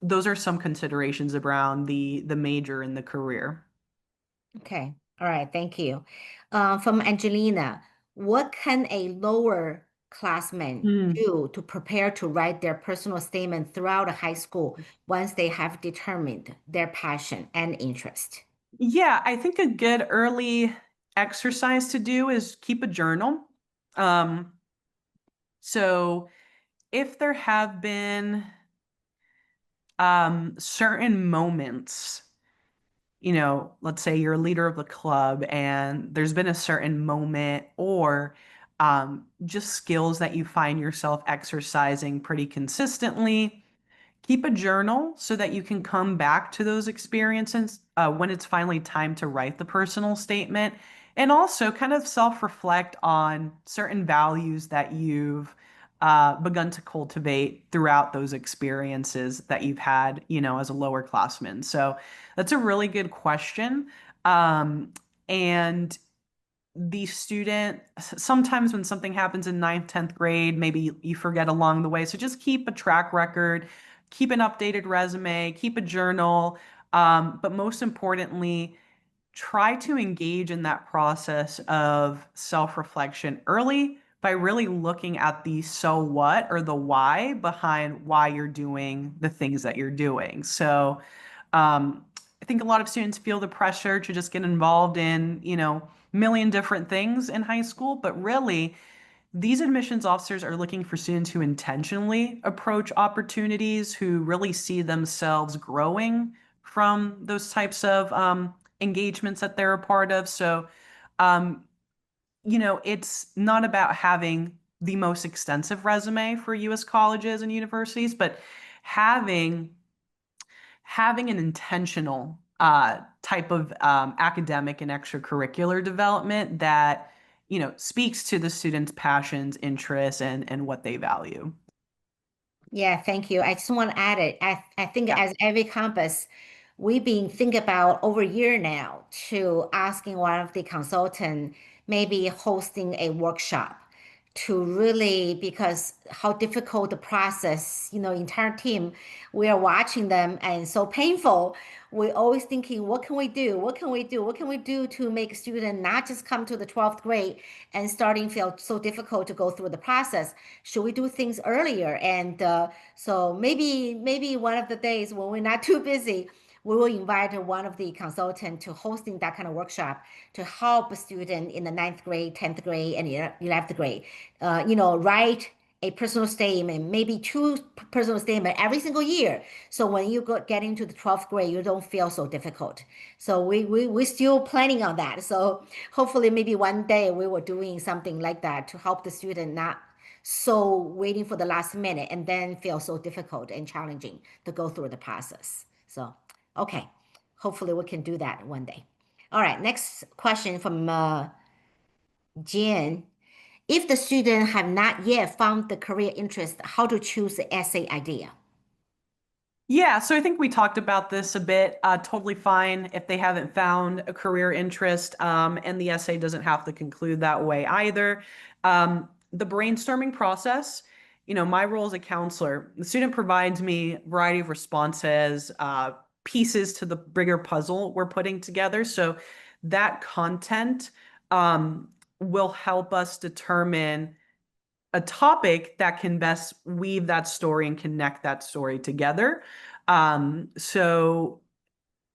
those are some considerations around the major and the career. Okay. All right. Thank you. From Angelina, what can a lower classman Hmm. do to prepare to write their personal statement throughout high school once they have determined their passion and interest? Yeah, I think a good early exercise to do is keep a journal. Um, so if there have been certain moments, let's say you're a leader of the club and there's been a certain moment or just skills that you find yourself exercising pretty consistently. Keep a journal so that you can come back to those experiences when it's finally time to write the personal statement. And also kind of self-reflect on certain values that you've begun to cultivate throughout those experiences that you've had, as a lower classman. So that's a really good question. And the student, sometimes when something happens in ninth, 10th grade, maybe you forget along the way. So just keep a track record, keep an updated resume, keep a journal. But most importantly, try to engage in that process of self-reflection early by really looking at the so what or the why behind why you're doing the things that you're doing. So I think a lot of students feel the pressure to just get involved in, million different things in high school, but really these admissions officers are looking for students who intentionally approach opportunities, who really see themselves growing from those types of engagements that they're a part of. So, it's not about having the most extensive resume for U.S. colleges and universities, but having an intentional type of academic and extracurricular development that speaks to the students' passions, interests, and what they value. Yeah, thank you. I just want to add it. I think Yeah. as IvyCompass, we've been thinking about over a year now to asking one of the consultant maybe hosting a workshop to really because how difficult the process, entire team, we are watching them and so painful. We're always thinking, what can we do? What can we do? What can we do to make student not just come to the 12th grade and starting feel so difficult to go through the process? Should we do things earlier? And so maybe one of the days when we're not too busy, we will invite one of the consultant to hosting that kind of workshop to help a student in the 9th grade, 10th grade, and 11th grade, write a personal statement, maybe two personal statement every single year. So when you get into the 12th grade, you don't feel so difficult. So we're still planning on that. So hopefully maybe one day we will doing something like that to help the student not so waiting for the last minute and then feel so difficult and challenging to go through the process. So, okay, hopefully we can do that one day. All right, next question from Jen. If the student have not yet found the career interest, how to choose the essay idea? Yeah, so I think we talked about this a bit. Totally fine if they haven't found a career interest, and the essay doesn't have to conclude that way either. The brainstorming process, my role as a counselor, the student provides me a variety of responses, pieces to the bigger puzzle we're putting together. So that content will help us determine a topic that can best weave that story and connect that story together. So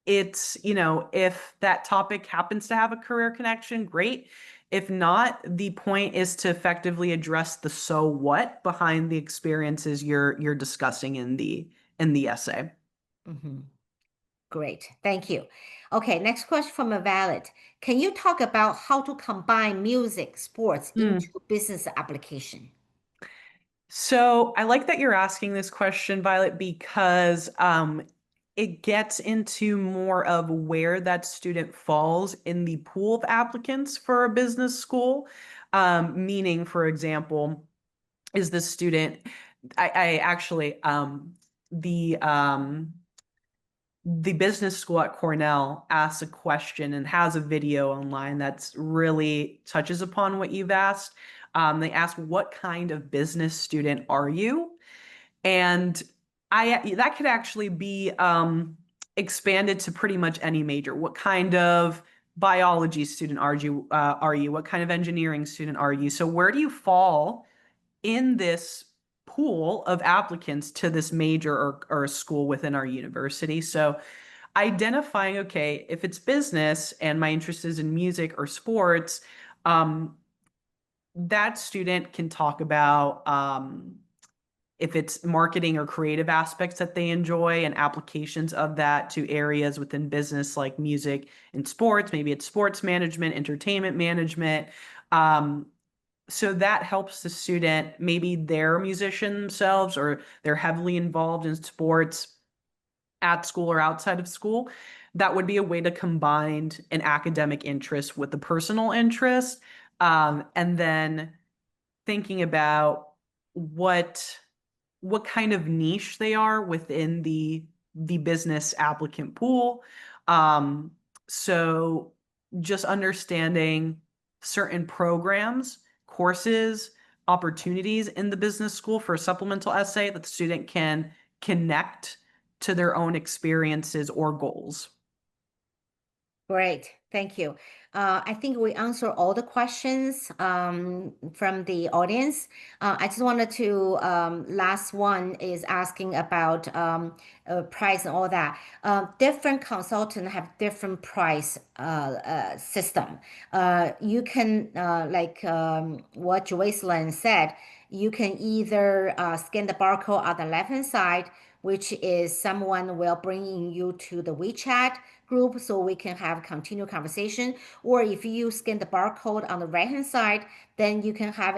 it's, if that topic happens to have a career connection, great. If not, the point is to effectively address the so what behind the experiences you're discussing in the essay. Mm-hmm. Great, thank you. Okay, next question from a valid. Can you talk about how to combine music, sports into business application? So I like that you're asking this question, Violet, because it gets into more of where that student falls in the pool of applicants for a business school. Meaning, for example, is the student, I actually, the business school at Cornell asks a question and has a video online that's really touches upon what you've asked. They ask, what kind of business student are you? And that could actually be expanded to pretty much any major. What kind of biology student are you? What kind of engineering student are you? So where do you fall in this pool of applicants to this major or a school within our university? So identifying, okay, if it's business and my interest is in music or sports, that student can talk about if it's marketing or creative aspects that they enjoy and applications of that to areas within business like music and sports. Maybe it's sports management, entertainment management. So that helps the student, maybe they're a musician themselves or they're heavily involved in sports at school or outside of school. That would be a way to combine an academic interest with the personal interest. And then thinking about what kind of niche they are within the business applicant pool. So just understanding certain programs, courses, opportunities in the business school for a supplemental essay that the student can connect to their own experiences or goals. Great. Thank you. I think we answer all the questions from the audience. I just wanted to, last one is asking about price and all that. Different consultants have different price system. You can, what Joycelyn said, you can either scan the barcode on the left-hand side, which is someone will bring you to the WeChat group so we can have continued conversation. Or if you scan the barcode on the right hand side, then you can have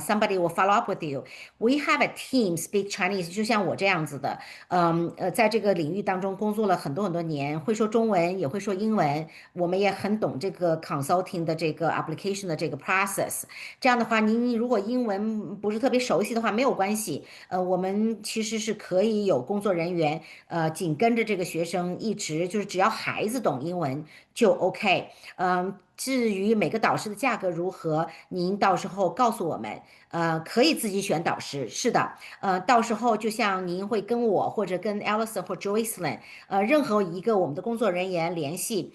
somebody will follow up with you. We have a team speak Chinese， 就像我这样子的，在这个领域当中工作了很多很多年，会说中文，也会说英文，我们也很懂这个 consulting 的这个 application 的这个 process。这样的话，您如果英文不是特别熟悉的话，没有关系，我们其实是可以有工作人员，紧跟着这个学生一直就是只要孩子懂英文就 OK。至于每个导师的价格如何，您到时候告诉我们。可以自己选导师，是的。到时候就像您会跟我或者跟 Alison 或 Joycelyn，任何一个我们的工作人员联系。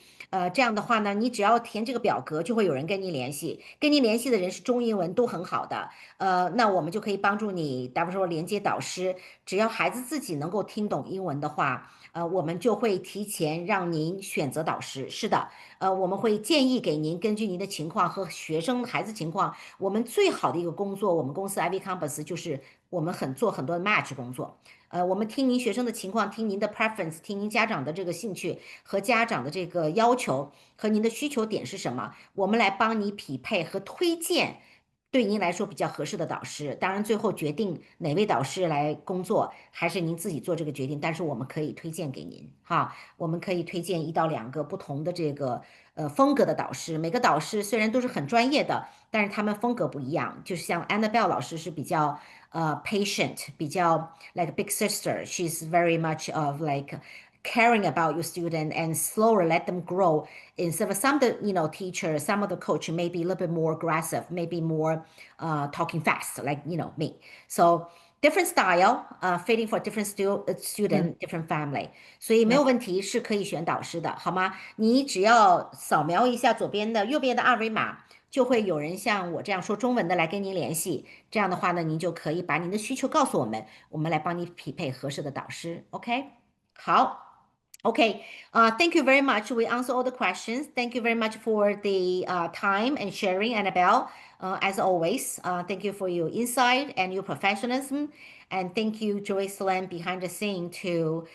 这样的话呢，你只要填这个表格，就会有人跟你联系。跟您联系的人是中英文都很好的。那我们就可以帮助你，比如说连接导师。只要孩子自己能够听懂英文的话，我们就会提前让您选择导师。是的，我们会建议给您，根据您的情况和学生孩子情况，我们最好的一个工作，我们公司 IvyCompass 就是我们做很多的 match 工作。我们听您学生的情况，听您的 preference，听您家长的这个兴趣和家长的这个要求和您的需求点是什么，我们来帮你匹配和推荐对您来说比较合适的导师。当然，最后决定哪位导师来工作，还是您自己做这个决定。但是我们可以推荐给您，哈，我们可以推荐1到2个不同的这个风格的导师。每个导师虽然都是很专业的，但是他们风格不一样。就是像 Annabelle 老师是比较patient，比较 like big sister，she's very much of like caring about your student and slower let them grow instead of some of the teacher, some of the coach may be a little bit more aggressive, maybe more talking fast like me. So different style fitting for different student, different family. 所以没有问题，是可以选导师的，好吗？你只要扫描一下右边的二维码，就会有人像我这样说中文的来跟您联系。这样的话呢，您就可以把您的需求告诉我们，我们来帮你匹配合适的导师。OK，好。Okay, thank you very much. We answer all the questions. Thank you very much for the time and sharing, Annabelle. As always, thank you for your insight and your professionalism. And thank you, Joycelyn, behind the scene to